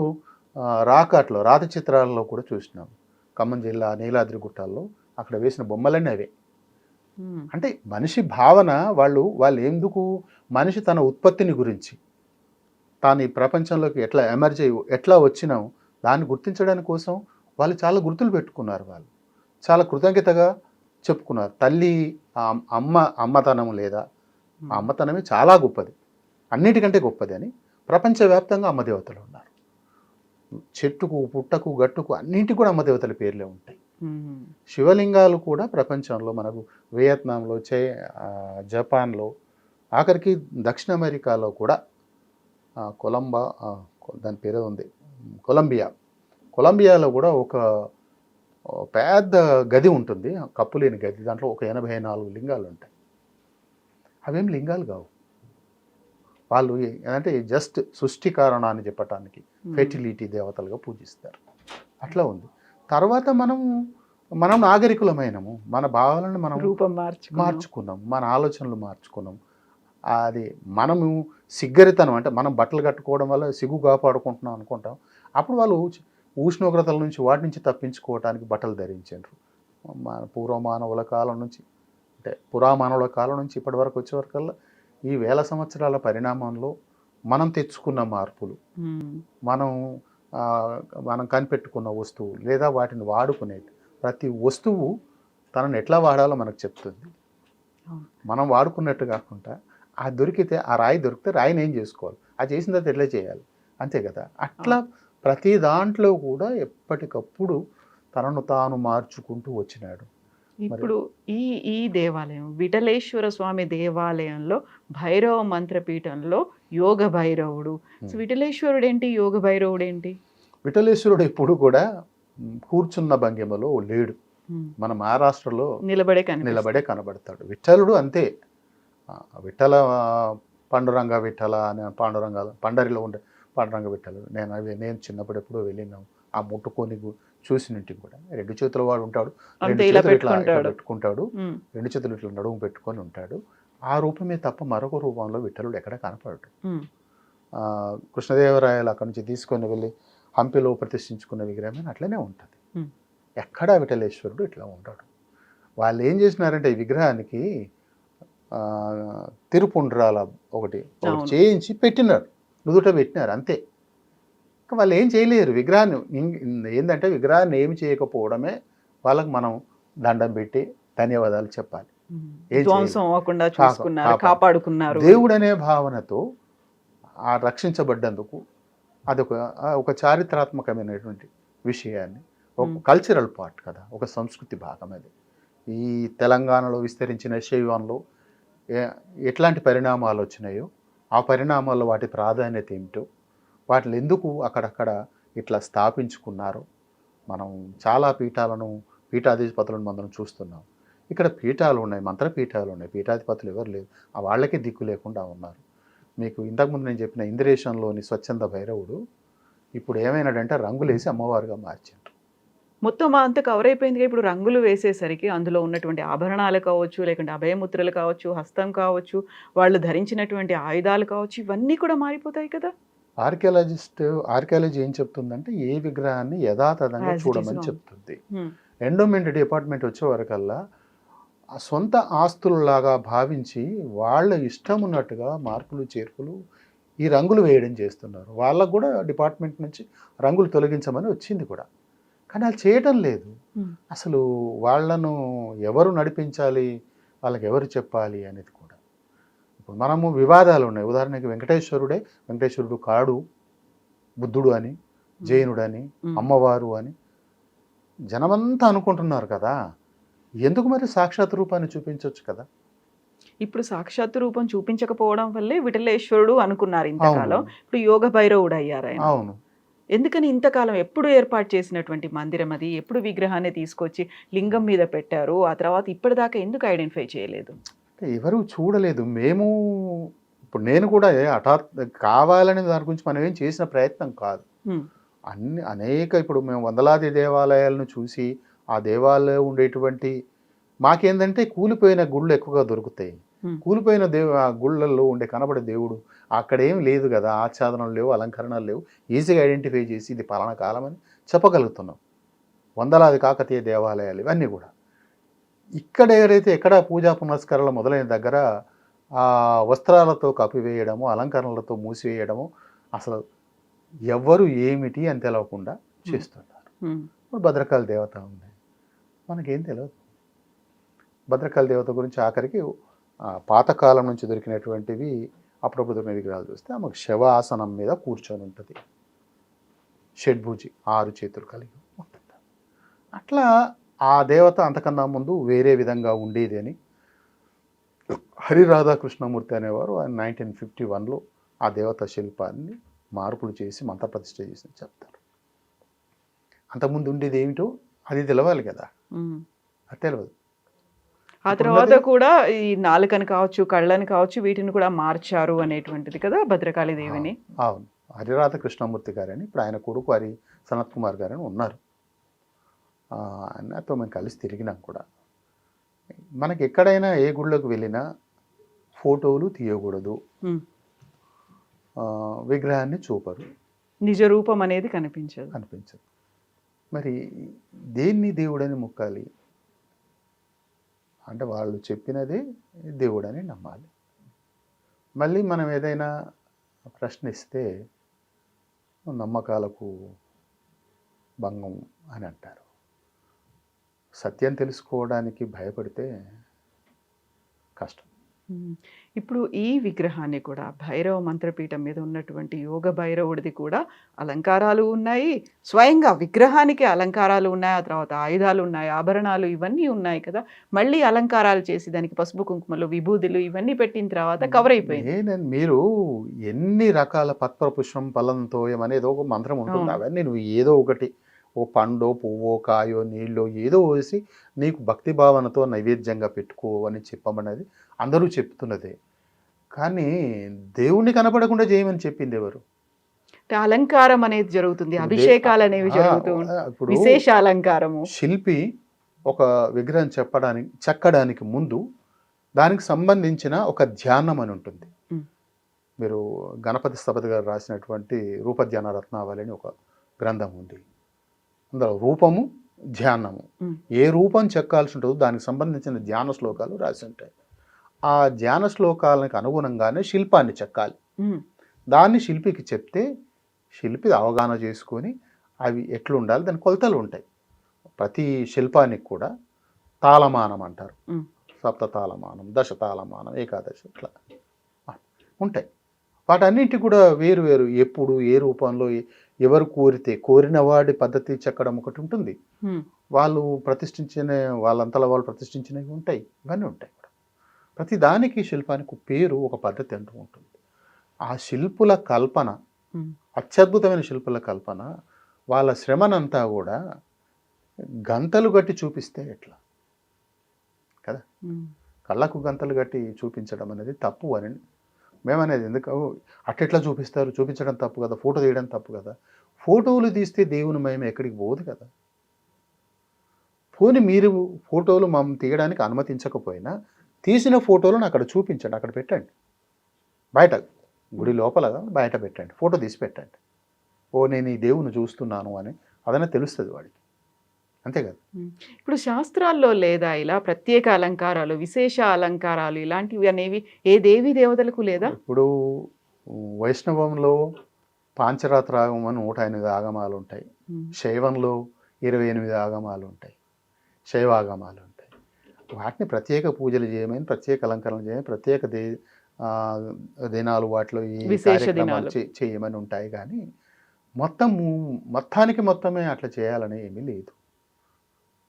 S3: రాతి చిత్రాలలో కూడా చూసినాం. ఖమ్మం జిల్లా నీలాద్రి గుట్టాల్లో అక్కడ వేసిన బొమ్మలన్నీ అవే. అంటే మనిషి భావన, వాళ్ళు ఎందుకు మనిషి తన ఉత్పత్తిని గురించి, తాను ఈ ప్రపంచంలోకి ఎట్లా ఎమర్జ్ అయ్యి ఎట్లా వచ్చినాం దాన్ని గుర్తించడానికి కోసం వాళ్ళు చాలా గుర్తులు పెట్టుకున్నారు. వాళ్ళు చాలా కృతజ్ఞతగా చెప్పుకున్నారు. తల్లి అమ్మతనము లేదా ఆ అమ్మతనమే చాలా గొప్పది, అన్నిటికంటే గొప్పది అని ప్రపంచవ్యాప్తంగా అమ్మదేవతలు ఉన్నారు. చెట్టుకు, పుట్టకు, గట్టుకు అన్నింటికి కూడా అమ్మదేవతల పేర్లే ఉంటాయి. శివలింగాలు కూడా ప్రపంచంలో మనకు వియత్నాంలో, జపాన్లో, ఆఖరికి దక్షిణ అమెరికాలో కూడా దాని పేరు ఉంది కొలంబియాలో కూడా ఒక పెద్ద గది ఉంటుంది, కప్పులేని గది. దాంట్లో ఒక 84 లింగాలు ఉంటాయి. అవేం లింగాలు కావు, వాళ్ళు అంటే జస్ట్ సృష్టి కారణాన్ని చెప్పటానికి ఫెర్టిలిటీ దేవతలుగా పూజిస్తారు. అట్లా ఉంది. తర్వాత మనం నాగరికులమైనము, మన భావాలను మనం
S2: రూపం
S3: మార్చుకున్నాం, మన ఆలోచనలు మార్చుకున్నాం. అది మనము సిగ్గరితనం అంటే మనం బట్టలు కట్టుకోవడం వల్ల సిగ్గు కాపాడుకుంటున్నాం అనుకుంటాం. అప్పుడు వాళ్ళు ఉష్ణోగ్రతల నుంచి వాటి నుంచి తప్పించుకోవడానికి బట్టలు ధరించారు. మన పూర్వమానవుల కాలం నుంచి అంటే పురామానవుల కాలం నుంచి ఇప్పటి వరకు వచ్చేవరకల్లా ఈ వేల సంవత్సరాల పరిణామంలో మనం తెచ్చుకున్న మార్పులు, మనం కనిపెట్టుకున్న వస్తువు లేదా వాటిని వాడుకునేది, ప్రతి వస్తువు తనను ఎట్లా వాడాలో మనకు చెప్తుంది. మనం వాడుకున్నట్టు కాకుండా ఆ దొరికితే ఆ రాయి దొరికితే రాయిని ఏం చేసుకోవాలి, ఆ చేసిన తర్వాత ఎట్లా చేయాలి, అంతే కదా. అట్లా ప్రతి దాంట్లో కూడా ఎప్పటికప్పుడు తనను తాను మార్చుకుంటూ వచ్చినాడు.
S2: ఇప్పుడు ఈ దేవాలయం విఠలేశ్వర స్వామి దేవాలయంలో భైరవ మంత్రపీఠంలో యోగ భైరవుడు. సో విఠలేశ్వరుడు ఏంటి, యోగ భైరవుడు ఏంటి?
S3: విఠలేశ్వరుడు ఎప్పుడు కూడా కూర్చున్న భంగిమలో లేడు. మన మహారాష్ట్రలో నిలబడే కనబడతాడు. విఠలుడు అంతే. విఠల పాండురంగ విఠల అనే పండరిలో ఉండే పాండురంగ విఠలుడు. నేను చిన్నప్పుడు ఎప్పుడో వెళ్ళినాం, ఆ ముట్టుకొని చూసినట్టు కూడా. రెండు చేతుల వాడు ఉంటాడు, రెండు చేతులు ఇట్లా పెట్టుకుంటాడు, రెండు చేతులు ఇట్లా నడుము పెట్టుకొని ఉంటాడు. ఆ రూపమే తప్ప మరొక రూపంలో విఠలుడు ఎక్కడ కనపడడు. కృష్ణదేవరాయలు అక్కడి నుంచి తీసుకొని వెళ్ళి హంపిలో ప్రతిష్ఠించుకున్న విగ్రహం అట్లనే ఉంటుంది. ఎక్కడా విఠలేశ్వరుడు ఇట్లా ఉంటాడు. వాళ్ళు ఏం చేసినారంటే ఈ విగ్రహానికి తిరుపుండ్రాల ఒకటి చేయించి పెట్టినారు, నుదుట పెట్టినారు, అంతే. వాళ్ళు ఏం చేయలేరు. విగ్రహాన్ని ఏంటంటే విగ్రహాన్ని ఏమి చేయకపోవడమే వాళ్ళకి మనం దండం పెట్టి ధన్యవాదాలు చెప్పాలి.
S2: కాపాడుకున్నారు
S3: దేవుడు అనే భావనతో ఆ రక్షించబడ్డందుకు అదొక చారిత్రాత్మకమైనటువంటి విషయాన్ని, ఒక కల్చరల్ పార్ట్ కదా, ఒక సంస్కృతి భాగం అది. ఈ తెలంగాణలో విస్తరించిన శైవంలో ఎట్లాంటి పరిణామాలు వచ్చినాయో ఆ పరిణామాల్లో వాటి ప్రాధాన్యత ఏమిటో, వాటిని ఎందుకు అక్కడక్కడ ఇట్లా స్థాపించుకున్నారో మనం చాలా పీఠాధిపతులను మనం చూస్తున్నాం. ఇక్కడ పీఠాలు ఉన్నాయి, మంత్రపీఠాలు ఉన్నాయి, పీఠాధిపతులు ఎవరు లేరు, ఆ వాళ్ళకే దిక్కు లేకుండా ఉన్నారు. మీకు ఇంతకుముందు నేను చెప్పిన ఇంద్రేశంలోని స్వచ్ఛంద భైరవుడు ఇప్పుడు ఏమైనాడంటే రంగులేసి అమ్మవారుగా మార్చారు.
S2: మొత్తం అంతా కవర్ అయిపోయింది. ఇప్పుడు రంగులు వేసేసరికి అందులో ఉన్నటువంటి ఆభరణాలు కావచ్చు, లేకుంటే అభయముద్రలు కావచ్చు, హస్తం కావచ్చు, వాళ్ళు ధరించినటువంటి ఆయుధాలు కావచ్చు, ఇవన్నీ కూడా మారిపోతాయి కదా.
S3: ఆర్కియాలజీ ఏం చెప్తుందంటే ఏ విగ్రహాన్ని యథాతథంగా చూడమని చెప్తుంది. ఎండోమెంట్ డిపార్ట్మెంట్ వచ్చే వరకల్లా సొంత ఆస్తులలాగా భావించి వాళ్ళ ఇష్టం ఉన్నట్టుగా మార్పులు చేర్పులు ఈ రంగులు వేయడం చేస్తున్నారు. వాళ్ళకు కూడా డిపార్ట్మెంట్ నుంచి రంగులు తొలగించమని వచ్చింది కూడా, కానీ వాళ్ళు చేయటం లేదు. అసలు వాళ్ళను ఎవరు నడిపించాలి, వాళ్ళకి ఎవరు చెప్పాలి అనేది కూడా ఇప్పుడు మనము వివాదాలు ఉన్నాయి. ఉదాహరణకి వెంకటేశ్వరుడు కాడు, బుద్ధుడు అని, జైనుడు అని, అమ్మవారు అని జనమంతా అనుకుంటున్నారు కదా. ఎందుకు మరి సాక్షాత్ రూపాన్ని చూపించవచ్చు కదా.
S2: ఇప్పుడు సాక్షాత్ రూపం చూపించకపోవడం వల్లే విఠలేశ్వరుడు అనుకున్నారు ఇంతకాలం. ఇప్పుడు యోగ భైరవుడు అయ్యారు ఆయన.
S3: అవును.
S2: ఎందుకని ఇంతకాలం ఎప్పుడు ఏర్పాటు చేసినటువంటి మందిరం అది, ఎప్పుడు విగ్రహాన్ని తీసుకొచ్చి లింగం మీద పెట్టారు, ఆ తర్వాత ఇప్పటిదాకా ఎందుకు ఐడెంటిఫై చేయలేదు?
S3: ఎవరు చూడలేదు. ఇప్పుడు నేను కూడా కావాలని దాని గురించి మనం ఏం చేసిన ప్రయత్నం కాదు. ఇప్పుడు మేము వందలాది దేవాలయాలను చూసి ఆ దేవాలయం ఉండేటువంటి మాకేందంటే కూలిపోయిన గుళ్ళు ఎక్కువగా దొరుకుతాయి. కూలిపోయిన గుళ్ళల్లో ఉండే కనబడే దేవుడు అక్కడేం లేదు కదా, ఆచ్ఛాదనలు లేవు, అలంకరణలు లేవు, ఈజీగా ఐడెంటిఫై చేసి ఇది పలానా కాలం అని చెప్పగలుగుతున్నాం. వందలాది కాకతీయ దేవాలయాలు ఇవన్నీ కూడా. ఇక్కడ ఎక్కడ పూజా పునస్కారాలు మొదలైన దగ్గర ఆ వస్త్రాలతో కప్పివేయడము, అలంకరణలతో మూసివేయడము, అసలు ఎవరు ఏమిటి అని తెలవకుండా చేస్తున్నారు. ఇప్పుడు భద్రకాళి దేవత ఉంది, మనకేం తెలియదు. భద్రకాళి దేవత గురించి ఆఖరికి పాతకాలం నుంచి దొరికినటువంటివి అప్పుడప్పుడు దొరికిన విగ్రహాలు చూస్తే ఆమెకు శవాసనం మీద కూర్చొని ఉంటుంది, షడ్భుజి 6 చేతులు కలిగి ఉంటుంది. అట్లా ఆ దేవత అంతకన్నా ముందు వేరే విధంగా ఉండేది అని హరిరాధాకృష్ణమూర్తి అనేవారు 1951లో ఆ దేవత శిల్పాన్ని మార్పులు చేసి మంత్రప్రతిష్ఠ చేసి చెప్తారు. అంతకుముందు ఉండేది ఏమిటో అది తెలవాలి కదా, అది తెలియదు.
S2: ఆ తర్వాత కూడా ఈ నాలుకని కావచ్చు, కళ్ళని కావచ్చు వీటిని కూడా మార్చారు అనేటువంటిది కదా భద్రకాళి దేవిని.
S3: అవును. హరిరాధ కృష్ణమూర్తి గారని ఇప్పుడు ఆయన కొడుకు హరి సనత్ కుమార్ గారని ఉన్నారు. ఆయనతో మేము కలిసి తిరిగినాం కూడా. మనకి ఎక్కడైనా ఏ గుళ్ళోకి వెళ్ళినా ఫోటోలు తీయకూడదు,
S2: ఉమ్.
S3: విగ్రహాన్ని చూపరు,
S2: నిజ రూపం అనేది కనిపించదు.
S3: అనిపించదు. మరి దేన్ని దేవుడని మొక్కాలి అంటే వాళ్ళు చెప్పినదే దేవుడని నమ్మాలి. మళ్ళీ మనం ఏదైనా ప్రశ్నిస్తే నమ్మకాలకు భంగం అని అంటారు. సత్యం తెలుసుకోవడానికి భయపడితే కష్టం.
S2: ఇప్పుడు ఈ విగ్రహాన్ని కూడా భైరవ మంత్రపీఠం మీద ఉన్నటువంటి యోగ భైరవుడిది కూడా అలంకారాలు ఉన్నాయి, స్వయంగా విగ్రహానికి అలంకారాలు ఉన్నాయి, ఆ తర్వాత ఆయుధాలు ఉన్నాయి, ఆభరణాలు ఇవన్నీ ఉన్నాయి కదా. మళ్ళీ అలంకారాలు చేసి దానికి పసుపు కుంకుమలు విభూదులు ఇవన్నీ పెట్టిన తర్వాత కవర్ అయిపోయింది.
S3: మీరు ఎన్ని రకాల పత్ర పుష్పం పలంతోయం అనేది ఒక మంత్రం ఉంటుంది. అవన్నీ నువ్వు ఏదో ఒకటి ఓ పండో పువ్వో కాయో నీళ్ళో ఏదో వేసి నీకు భక్తి భావనతో నైవేద్యంగా పెట్టుకో అని చెప్పమన్నది అందరూ చెప్తున్నదే. కానీ దేవుణ్ణి కనపడకుండా చేయమని చెప్పింది ఎవరు?
S2: అలంకారం అనేది జరుగుతుంది, అభిషేకాలు అనేవి జరుగుతూ
S3: ఇప్పుడు
S2: విశేష అలంకారము.
S3: శిల్పి ఒక విగ్రహం చెక్కడానికి ముందు దానికి సంబంధించిన ఒక ధ్యానం అని ఉంటుంది. మీరు గణపతి స్థపతి గారు రాసినటువంటి రూపధ్యాన రత్నావళి అని ఒక గ్రంథం ఉంది. అందులో రూపము ధ్యానము, ఏ రూపం చెక్కాల్సి ఉంటుందో దానికి సంబంధించిన ధ్యాన శ్లోకాలు రాసి ఉంటాయి. ఆ ధ్యాన శ్లోకాలకు అనుగుణంగానే శిల్పాన్ని చెక్కాలి. దాన్ని శిల్పికి చెప్తే శిల్పి అవగాహన చేసుకొని అవి ఎట్లుండాలి, దాని కొలతలు ఉంటాయి. ప్రతి శిల్పానికి కూడా తాళమానం అంటారు. సప్త తాళమానం, దశ తాళమానం, ఏకాదశి ఇట్లా ఉంటాయి. వాటన్నింటి కూడా వేరు వేరు ఎప్పుడు ఏ రూపంలో ఎవరు కోరిన వాడి పద్ధతి చెక్కడం ఒకటి ఉంటుంది. వాళ్ళు ప్రతిష్ఠించిన వాళ్ళంతలో వాళ్ళు ప్రతిష్ఠించినవి ఉంటాయి, ఇవన్నీ ఉంటాయి కూడా. ప్రతి దానికి శిల్పానికి పేరు ఒక పద్ధతి అంటూ ఉంటుంది. ఆ శిల్పుల కల్పన, అత్యద్భుతమైన శిల్పుల కల్పన, వాళ్ళ శ్రమనంతా కూడా గంతలు గట్టి చూపిస్తే ఎట్లా కదా. కళ్ళకు గంతలు గట్టి చూపించడం అనేది తప్పు అని మేమనేది. ఎందుకు అట్లా చూపిస్తారు, చూపించడం తప్పు కదా, ఫోటో తీయడం తప్పు కదా. ఫోటోలు తీస్తే దేవుని మహిమ ఎక్కడికి పోదు కదా. పోనీ మీరు ఫోటోలు మనం తీయడానికి అనుమతించకపోయినా తీసిన ఫోటోలను అక్కడ చూపించండి, అక్కడ పెట్టండి. బయట గుడి లోపల బయట పెట్టండి, ఫోటో తీసి పెట్టండి. ఓ నేను ఈ దేవుని చూస్తున్నాను అని అదనే తెలుస్తుంది వాడికి, అంతే కదా.
S2: ఇప్పుడు శాస్త్రాల్లో లేదా ఇలా ప్రత్యేక అలంకారాలు, విశేష అలంకారాలు ఇలాంటివి అనేవి ఏ దేవి దేవతలకు లేదా?
S3: ఇప్పుడు వైష్ణవంలో పాంచరాత్రాగం అని 108 ఆగమాలు ఉంటాయి. శైవంలో 28 ఆగమాలు ఉంటాయి, శైవాగమాలు ఉంటాయి. వాటిని ప్రత్యేక పూజలు చేయమని, ప్రత్యేక అలంకరణలు చేయమని, ప్రత్యేక దినాలు వాటిలో ఈ కార్యక్రమాలు చేయమని ఉంటాయి. కానీ మొత్తానికి మొత్తమే అట్లా చేయాలని ఏమీ లేదు.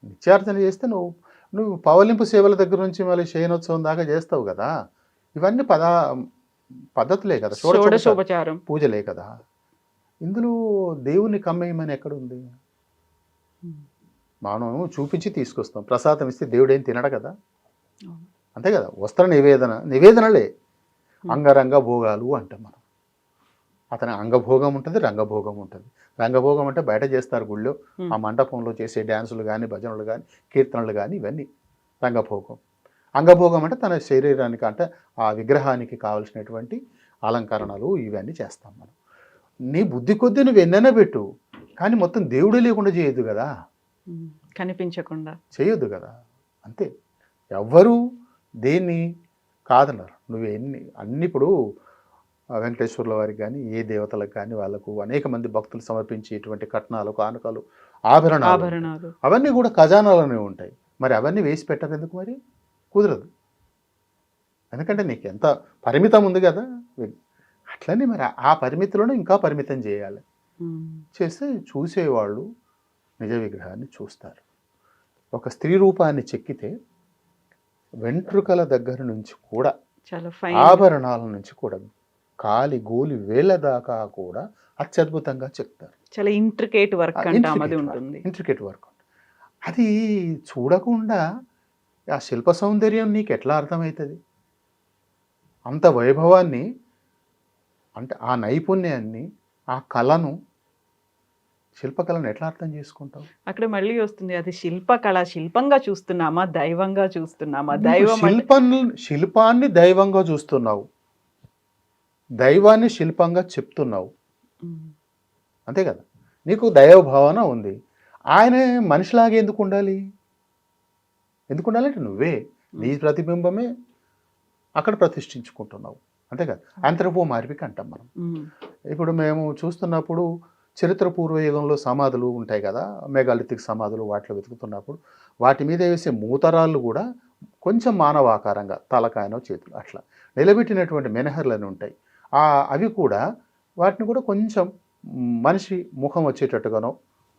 S3: నిత్యార్చన చేస్తే నువ్వు పవలింపు సేవల దగ్గర నుంచి మళ్ళీ శయనోత్సవం దాకా చేస్తావు కదా. ఇవన్నీ పద్ధతులే కదా,
S2: షోడశోపచారం
S3: పూజలే కదా. ఇందులో దేవుని కమ్మేయమని ఎక్కడుంది? మనం చూపించి తీసుకొస్తాం, ప్రసాదం ఇస్తే దేవుడు ఏం తినడు కదా, అంతే కదా. వస్త్ర నివేదనలే అంగరంగ భోగాలు అంటాం మనం. అతని అంగభోగం ఉంటుంది, రంగభోగం ఉంటుంది. రంగభోగం అంటే బయట చేస్తారు గుళ్ళో, ఆ మండపంలో చేసే డ్యాన్సులు కానీ, భజనలు కానీ, కీర్తనలు కానీ, ఇవన్నీ రంగభోగం. అంగభోగం అంటే తన శరీరానికి అంటే ఆ విగ్రహానికి కావలసినటువంటి అలంకరణలు ఇవన్నీ చేస్తాం మనం. నీ బుద్ధి కొద్దీ నువ్వు ఎన్నైనా పెట్టు, కానీ మొత్తం దేవుడే లేకుండా చేయొద్దు కదా,
S2: కనిపించకుండా
S3: చేయొద్దు కదా, అంతే. ఎవ్వరూ దేన్ని కాదన్నారు. నువ్వు అన్ని ఇప్పుడు వెంకటేశ్వర్ల వారికి కానీ ఏ దేవతలకు కానీ వాళ్ళకు అనేక మంది భక్తులు సమర్పించేటువంటి కట్నాలు, కానుకలు, ఆభరణాలు అవన్నీ కూడా ఖజానాలోనే ఉంటాయి. మరి అవన్నీ వేసి పెట్టరు ఎందుకు? మరి కుదరదు, ఎందుకంటే నీకు ఎంత పరిమితం ఉంది కదా. అట్లనే మరి ఆ పరిమితిలోనే ఇంకా పరిమితం చేయాలి. చేస్తే చూసేవాళ్ళు నిజ విగ్రహాన్ని చూస్తారు. ఒక స్త్రీ రూపాన్ని చెక్కితే వెంట్రుకల దగ్గర నుంచి కూడా, ఆభరణాల నుంచి కూడా, కాలి గోలి వేళ్ళ దాకా కూడా అత్యద్భుతంగా చెప్తారు.
S2: చాలా ఇంట్రికేట్ వర్క్ ఉంటుంది.
S3: ఇంట్రికేట్ వర్క్ అది చూడకుండా ఆ శిల్ప సౌందర్యం నీకు ఎట్లా అర్థమవుతుంది? అంత వైభవాన్ని, అంటే ఆ నైపుణ్యాన్ని, ఆ కళను, శిల్పకళను ఎట్లా అర్థం చేసుకుంటావు?
S2: అక్కడ మళ్ళీ వస్తుంది, అది శిల్పకళ, శిల్పంగా చూస్తున్నామా, దైవంగా చూస్తున్నామా?
S3: నీకు
S2: దైవం అంటే
S3: శిల్పాన్ని దైవంగా చూస్తున్నావు, దైవాన్ని శిల్పంగా చెప్తున్నావు,
S2: ఉమ్,
S3: అంతే కదా? నీకు దైవ భావన ఉంది. ఆయన మనిషిలాగా ఎందుకు ఉండాలి? ఎందుకు ఉండాలంటే నువ్వే నీ ప్రతిబింబమే అక్కడ ప్రతిష్ఠించుకుంటున్నావు, అంతే కదా? ఆంథ్రోపోమార్ఫిక్ అంటాం మనం.
S2: ఉమ్,
S3: ఇప్పుడు మేము చూస్తున్నప్పుడు చరిత్ర పూర్వయుగంలో సమాధులు ఉంటాయి కదా, మెగాలిథిక్ సమాధులు, వాటిలో వెతుకుతున్నప్పుడు వాటి మీద వేసే మూతరాళ్ళు కూడా కొంచెం మానవాకారంగా తలకాయనో చేతులు అట్లా నిలబెట్టినటువంటి మెనహర్లు ఉంటాయి. అవి కూడా వాటిని కూడా కొంచెం మనిషి ముఖం వచ్చేటట్టుగానో,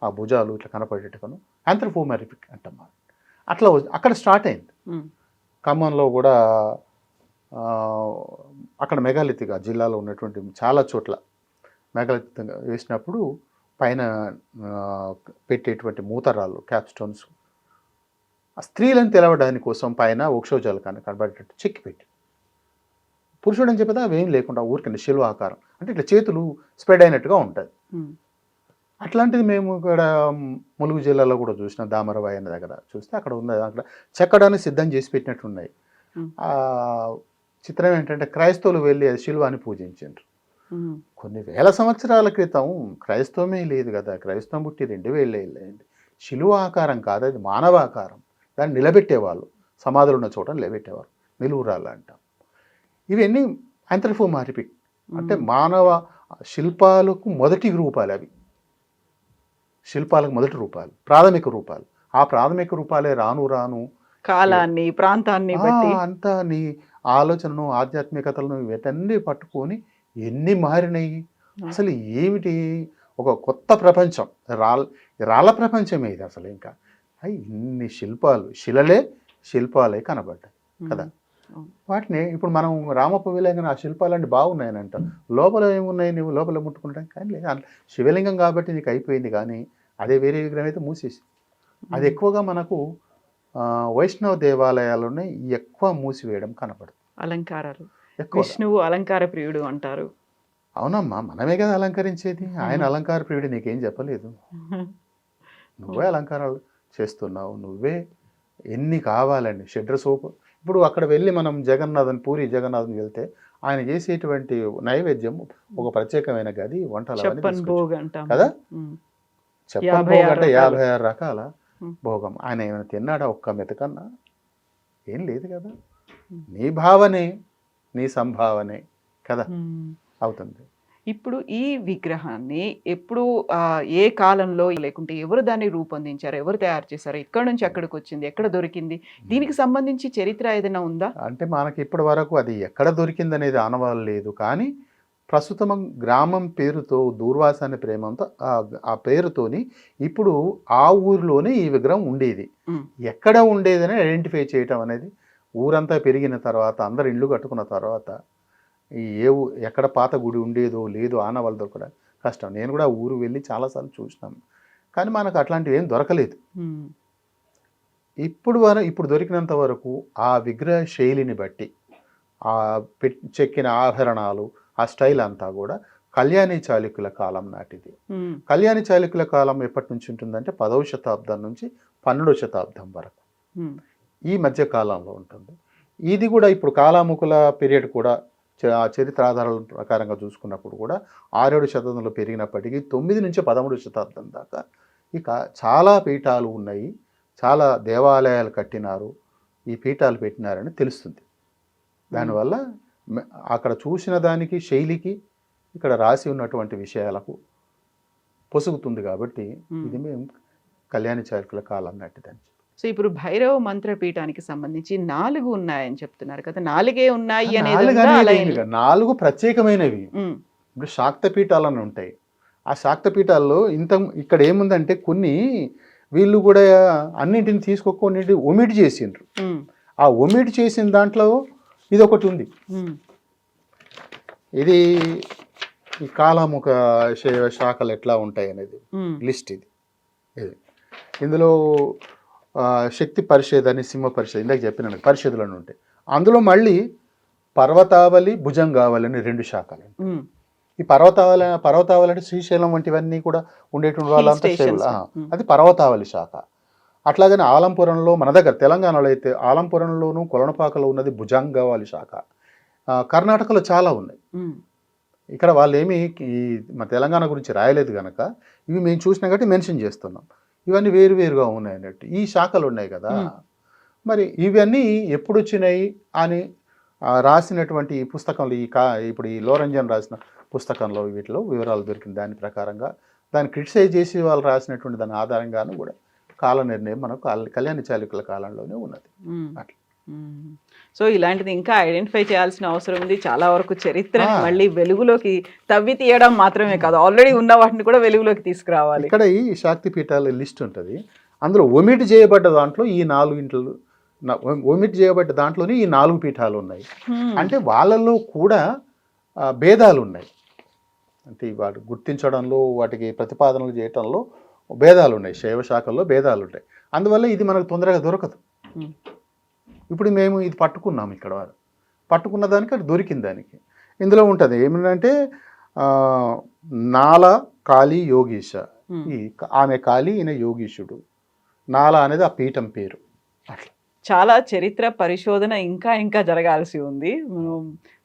S3: ఆ భుజాలు ఇట్లా కనపడేటట్టుగానో ఆంథ్రోపోమార్ఫిక్ అంటాం. అట్లా అక్కడ స్టార్ట్ అయింది.
S2: ఉమ్,
S3: ఖమ్మంలో కూడా అక్కడ మెగాలిథిక్ ఆ జిల్లాలో ఉన్నటువంటి చాలా చోట్ల మెగాలిథిక్ వేసినప్పుడు పైన పెట్టేటువంటి మూతరాళ్ళు, క్యాప్స్టోన్స్, ఆ స్త్రీలను తెలవడానికి కోసం పైన వృక్షోజాలు కానీ కనబడేటట్టు చెక్కి పెట్టి, పురుషుడు అని చెప్పేదా అవేం లేకుండా ఊరికండి శిల్వ ఆకారం, అంటే ఇట్లా చేతులు స్ప్రెడ్ అయినట్టుగా ఉంటుంది.
S2: ఉమ్,
S3: అట్లాంటిది మేము ఇక్కడ ములుగు జిల్లాలో కూడా చూసినాం, దామరవాయి అనే దగ్గర చూస్తే అక్కడ ఉంది, అక్కడ చెక్కడాన్ని సిద్ధం చేసి పెట్టినట్టు ఉన్నాయి. ఆ చిత్రం ఏంటంటే క్రైస్తవులు వెళ్ళి అది శిల్వాన్ని పూజించారు.
S2: ఉమ్,
S3: కొన్ని వేల సంవత్సరాల క్రితం క్రైస్తవమే లేదు కదా, క్రైస్తవం పుట్టి 2000 ఏళ్ళైంది. శిలువ ఆకారం కాదు, అది మానవాకారం. దాన్ని నిలబెట్టేవాళ్ళు, సమాధులు ఉన్న చోట నిలబెట్టేవారు, నిలువురాళ్ళు అంటాం. ఇవన్నీ ఆంథ్రోపోమార్ఫిక్ అంటే మానవ శిల్పాలకు మొదటి రూపాలు అవి. శిల్పాలకు మొదటి రూపాలు, ప్రాథమిక రూపాలు. ఆ ప్రాథమిక రూపాలే రాను రాను
S2: కాలాన్ని, ప్రాంతాన్ని బట్టి
S3: అంతా నీ ఆలోచనను, ఆధ్యాత్మికతలను వీటన్నీ పట్టుకొని ఎన్ని మారినాయి. అసలు ఏమిటి, ఒక కొత్త ప్రపంచం, రాళ్ళ ప్రపంచమే ఇది అసలు. ఇంకా ఇన్ని శిల్పాలు, శిల్పాలే కనబడ్డాయి కదా. వాటిని ఇప్పుడు మనం రామప్ప విలేంగన ఆ శిల్పాలన్నీ బాగున్నాయని అంటాం, లోపల ఏమున్నాయి, నువ్వు లోపల ముట్టుకుంటాం కానీ లేదు. శివలింగం కాబట్టి నీకు అయిపోయింది, కానీ అదే వేరే విగ్రహం అయితే మూసేసి. అది ఎక్కువగా మనకు వైష్ణవ దేవాలయాల్లోనే ఎక్కువ మూసివేయడం కనపడుతుంది.
S2: అలంకారాలు,
S3: ఎక్కువ.
S2: విష్ణువు అలంకార ప్రియుడు అంటారు.
S3: అవునమ్మా, మనమే కదా అలంకరించేది, ఆయన అలంకార ప్రియుడు నీకేం చెప్పలేదు. నువ్వే అలంకారాలు చేస్తున్నావు, నువ్వే ఎన్ని కావాలండి షడ్రసోపు. ఇప్పుడు అక్కడ వెళ్ళి మనం పూరి జగన్నాథన్ వెళ్తే ఆయన చేసేటువంటి నైవేద్యం ఒక ప్రత్యేకమైన గది, వంటలు కదా. చెప్పన్ భోగ్ అంటే 56 రకాల భోగం. ఆయన ఏమైనా తిన్నాడా ఒక్క మెతకన్నా? ఏం లేదు కదా. నీ భావనే, నీ సంభావనే కదా అవుతుంది.
S2: ఇప్పుడు ఈ విగ్రహాన్ని ఎప్పుడు ఏ కాలంలో, లేకుంటే ఎవరు దాన్ని రూపొందించారు, ఎవరు తయారు చేశారు, ఎక్కడి నుంచి ఎక్కడికి వచ్చింది, ఎక్కడ దొరికింది, దీనికి సంబంధించి చరిత్ర ఏదైనా ఉందా?
S3: అంటే మనకి ఇప్పటి వరకు అది ఎక్కడ దొరికింది అనేది ఆనవాళ్ళు లేదు, కానీ ప్రస్తుతం గ్రామం పేరుతో దూర్వాస అనే ప్రేమంతో ఆ పేరుతోని ఇప్పుడు ఆ ఊరిలోనే ఈ విగ్రహం ఉండేది. ఎక్కడ ఉండేదని ఐడెంటిఫై చేయటం అనేది ఊరంతా పెరిగిన తర్వాత, అందరు ఇళ్ళు కట్టుకున్న తర్వాత ఎక్కడ పాత గుడి ఉండేదో లేదో ఆనవాళ్ళు దొరకడం కష్టం. నేను కూడా ఊరు వెళ్ళి చాలాసార్లు చూసినాను, కానీ మనకు అట్లాంటివి ఏం దొరకలేదు. ఇప్పుడు దొరికినంత వరకు ఆ విగ్రహ శైలిని బట్టి, ఆ చెక్కిన ఆభరణాలు, ఆ స్టైల్ అంతా కూడా కళ్యాణి చాళుక్యుల కాలం నాటిది. కళ్యాణి చాళుక్యుల కాలం ఎప్పటి నుంచి ఉంటుందంటే 10వ శతాబ్దం నుంచి 12వ శతాబ్దం వరకు, ఈ మధ్య కాలంలో ఉంటుంది. ఇది కూడా ఇప్పుడు కాలాముకుల పీరియడ్ కూడా చరిత్ర ఆధారాల ప్రకారంగా చూసుకున్నప్పుడు కూడా 6-7 శతాబ్దంలో పెరిగినప్పటికీ 9 నుంచి 13వ శతాబ్దం దాకా ఇక చాలా పీఠాలు ఉన్నాయి, చాలా దేవాలయాలు కట్టినారు, ఈ పీఠాలు పెట్టినారని తెలుస్తుంది. దానివల్ల అక్కడ చూసిన దానికి, శైలికి, ఇక్కడ రాసి ఉన్నటువంటి విషయాలకు పొసుగుతుంది. కాబట్టి ఇది మేము కళ్యాణి చాళుక్యుల కాలం నాటిదని.
S2: సో ఇప్పుడు భైరవ మంత్రపీఠానికి సంబంధించి 4 ఉన్నాయని చెప్తున్నారు కదా, 4 ఉన్నాయి అనేది
S3: 4 ప్రత్యేకమైనవి. ఇప్పుడు శాక్త పీఠాలని ఉంటాయి. ఆ శాక్త పీఠాల్లో ఇక్కడ ఏముందంటే కొన్ని వీళ్ళు కూడా అన్నింటిని తీసుకోకొన్నింటి ఒమిట్ చేసిండ్రు. ఆ ఒమిట్ చేసిన దాంట్లో ఇది ఒకటి ఉంది. ఇది ఈ కాలాముఖ శాఖలు ఎట్లా ఉంటాయి అనేది లిస్ట్ ఇది. ఇందులో శక్తి పరిషద్ అని సింహ పరిషద్ ఇందాక చెప్పినాను పరిషత్తులు అని ఉంటాయి. అందులో మళ్ళీ పర్వతావళి భుజంగావళి అని 2 శాఖలు. ఈ పర్వతావళి అంటే శ్రీశైలం వంటివన్నీ కూడా ఉండేటువంటి వాళ్ళంతా శైవులు. అది పర్వతావళి శాఖ. అట్లాగనే ఆలంపురంలో మన దగ్గర తెలంగాణలో అయితే ఆలంపురంలోను కొలనపాకలో ఉన్నది భుజంగావళి శాఖ. కర్ణాటకలో చాలా ఉన్నాయి. ఇక్కడ వాళ్ళు ఏమి ఈ మన తెలంగాణ గురించి రాయలేదు కనుక ఇవి మేము చూసినా కాబట్టి మెన్షన్ చేస్తున్నాం. ఇవన్నీ వేరువేరుగా ఉన్నాయి అన్నట్టు ఈ శాఖలు ఉన్నాయి కదా. మరి ఇవన్నీ ఎప్పుడు వచ్చినాయి అని రాసినటువంటి ఈ పుస్తకంలో ఇప్పుడు ఈ లోరంజన్ రాసిన పుస్తకంలో వీటిలో వివరాలు దొరికిన దాని ప్రకారంగా దాన్ని క్రిటిసైజ్ చేసి వాళ్ళు రాసినటువంటి దాని ఆధారంగాను కూడా కాల నిర్ణయం మనకు కళ్యాణ చాళుక్యుల కాలంలోనే ఉన్నది. అట్లా
S2: సో ఇలాంటిది ఇంకా ఐడెంటిఫై చేయాల్సిన అవసరం ఉంది. చాలా వరకు చరిత్రని మళ్ళీ వెలుగులోకి తవ్వి తీయడం మాత్రమే కాదు, ఆల్రెడీ ఉన్న వాటిని కూడా వెలుగులోకి తీసుకురావాలి.
S3: ఇక్కడ ఈ శక్తి పీఠాల లిస్ట్ ఉంటుంది. అందులో ఒమిట్ చేయబడ్డ దాంట్లో ఈ 4 ఇంట్లో ఒమిట్ చేయబడ్డ దాంట్లోనే ఈ 4 పీఠాలు ఉన్నాయి. అంటే వాళ్ళల్లో కూడా భేదాలు ఉన్నాయి. అంటే వాటి గుర్తించడంలో వాటికి ప్రతిపాదనలు చేయటంలో భేదాలు ఉన్నాయి. శైవ శాఖల్లో భేదాలు ఉంటాయి. అందువల్ల ఇది మనకు తొందరగా దొరకదు. ఇప్పుడు మేము ఇది పట్టుకున్నాం, ఇక్కడ పట్టుకున్న దానికి అది దొరికింది. దానికి ఇందులో ఉంటుంది ఏమిటంటే నాల కాళీ యోగీశ. ఆమె కాళీ ఈయన యోగీశుడు. నాల అనేది ఆ పీఠం పేరు. అట్లా
S2: చాలా చరిత్ర పరిశోధన ఇంకా ఇంకా జరగాల్సి ఉంది.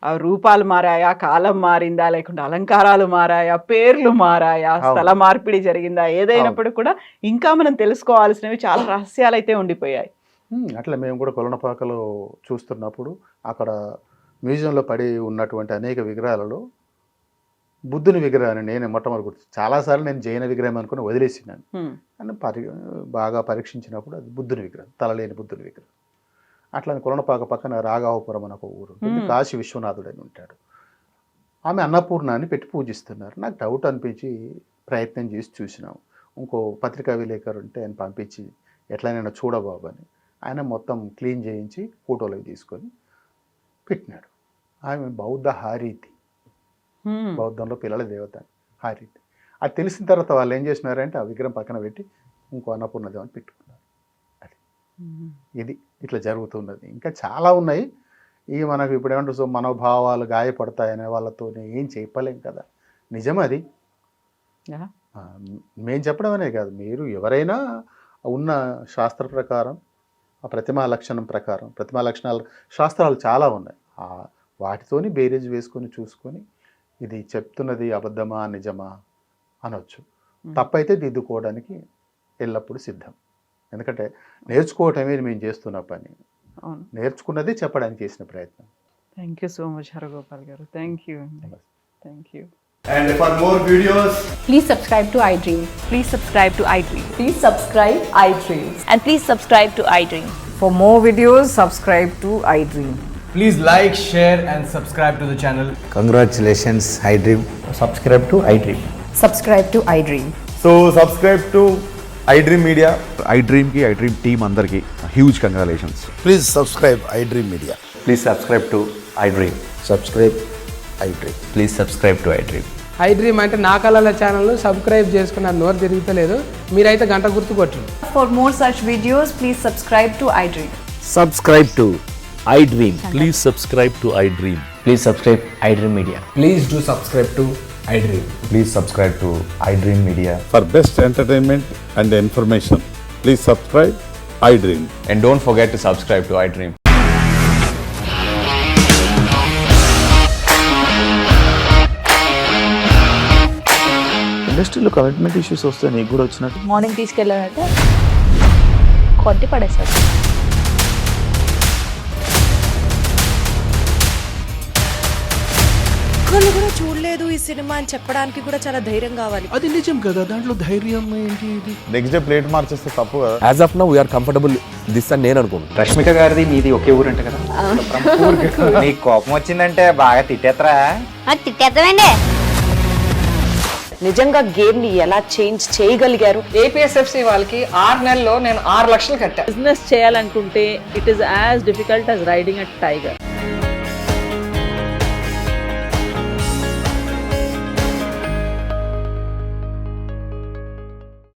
S2: ఆ రూపాలు మారాయా, కాలం మారిందా, లేకుంటే అలంకారాలు మారాయా, పేర్లు మారాయా, స్థల మార్పిడి జరిగిందా, ఏదైనప్పుడు కూడా ఇంకా మనం తెలుసుకోవాల్సినవి చాలా రహస్యాలు అయితే ఉండిపోయాయి.
S3: అట్లా మేము కూడా కొలనపాకలో చూస్తున్నప్పుడు అక్కడ మ్యూజియంలో పడి ఉన్నటువంటి అనేక విగ్రహాలలో బుద్ధుని విగ్రహాన్ని నేనే మొట్టమొదటి గుర్తు. చాలాసార్లు నేను జైన విగ్రహం అనుకుని వదిలేసినాను. అని బాగా పరీక్షించినప్పుడు అది బుద్ధుని విగ్రహం, తలలేని బుద్ధుని విగ్రహం. అట్లా కొలనపాక పక్కన రాఘవపురం అని ఒక ఊరు, కాశీ విశ్వనాథుడు అని ఉంటాడు. ఆమె అన్నపూర్ణాన్ని పెట్టి పూజిస్తున్నారు. నాకు డౌట్ అనిపించి ప్రయత్నం చేసి చూసినాము. ఇంకో పత్రికా విలేకరు ఉంటే ఆయన పంపించి ఎట్లనైనా చూడబాబు అని ఆయన మొత్తం క్లీన్ చేయించి ఫోటోలకు తీసుకొని పెట్టినాడు. ఆమె బౌద్ధ హారీతి, బౌద్ధంలో పిల్లల దేవత హారీతి. అది తెలిసిన తర్వాత వాళ్ళు ఏం చేసినారంటే ఆ విగ్రహం పక్కన పెట్టి ఇంకో అన్నపూర్ణదేవని పెట్టుకున్నారు. అది ఇది ఇట్లా జరుగుతున్నది. ఇంకా చాలా ఉన్నాయి. ఇవి మనకు ఇప్పుడు ఏమంటారు, సో మనోభావాలు గాయపడతాయనే వాళ్ళతో ఏం చెప్పలేం కదా. నిజం అది. మేము చెప్పడం అనే కాదు, మీరు ఎవరైనా ఉన్న శాస్త్ర ప్రకారం ఆ ప్రతిమా లక్షణం ప్రకారం, ప్రతిమా లక్షణాలు శాస్త్రాలు చాలా ఉన్నాయి. వాటితోని బేరేజ్ వేసుకొని చూసుకొని ఇది చెప్తున్నది అబద్ధమా నిజమా అనొచ్చు. తప్పైతే దిద్దుకోవడానికి ఎల్లప్పుడూ సిద్ధం. ఎందుకంటే నేర్చుకోవటమే మేము చేస్తున్న పని. నేర్చుకున్నది చెప్పడానికి చేసిన ప్రయత్నం.
S2: Thank you so much Haragopal garu. Thank you. Thank you.
S4: And for more videos,
S1: Please subscribe to iDream.
S5: Please subscribe to iDream.
S1: Please subscribe iDream.
S5: And please subscribe to iDream.
S6: For more videos, subscribe to iDream.
S4: please like, share and subscribe to the channel.
S7: Congratulations, iDream.
S8: Subscribe to iDream.
S6: Subscribe to iDream.
S8: So subscribe to iDream Media.
S9: iDream ki iDream team andarki huge congratulations.
S7: Please subscribe iDream Media.
S8: Please subscribe to iDream.
S7: Subscribe iDream.
S8: Please subscribe to iDream.
S10: iDream అంటే నా కళల channel subscribe చేసుకున్న నోరు తిరుగుతలేదు, మీరైతే గంట గుర్తు కొట్టండి.
S5: For more such videos, please subscribe to iDream.
S8: Subscribe to iDream.
S11: Please subscribe to iDream.
S8: Please subscribe iDream Media.
S10: Please do subscribe to iDream.
S8: Please subscribe to iDream Media.
S9: For best entertainment and information, please subscribe iDream.
S8: And don't forget to subscribe to iDream.
S11: ఇండస్ట్రీలో commitment issues వస్తే నీకు కూడా వచ్చినట్టు
S5: morning తీసుకెళ్ళాలంటే కొట్టి పడేసాడు.
S12: ఒక్కళ్ళు కూడా చూడలేదు ఈ సినిమా అని చెప్పడానికి కూడా చాలా ధైర్యం కావాలి.
S11: అది నిజం కదా, దాంట్లో ధైర్యం ఏంటి?
S9: నెక్స్ట్ డే ప్లేట్ మార్చేస్తే తప్పు కదా.
S11: As of now we are comfortable this అని నేను అనుకుంటున్నాను.
S8: రష్మిక గారిది మీది ఒకే ఊరు అంట కదా. నీకు కోపం వచ్చిందంటే బాగా తిట్టేత్తరా?
S5: తిట్టేద్దామండి.
S12: నిజంగా గేమ్ ని ఎలా చేంజ్ చేయగలిగారు?
S6: ఏపీఎస్ఎఫ్సి వాళ్ళకి 6 నెలల్లో నేను 6 లక్షలు కట్టా.
S5: బిజినెస్ చేయాలనుకుంటే it is as difficult as riding a tiger.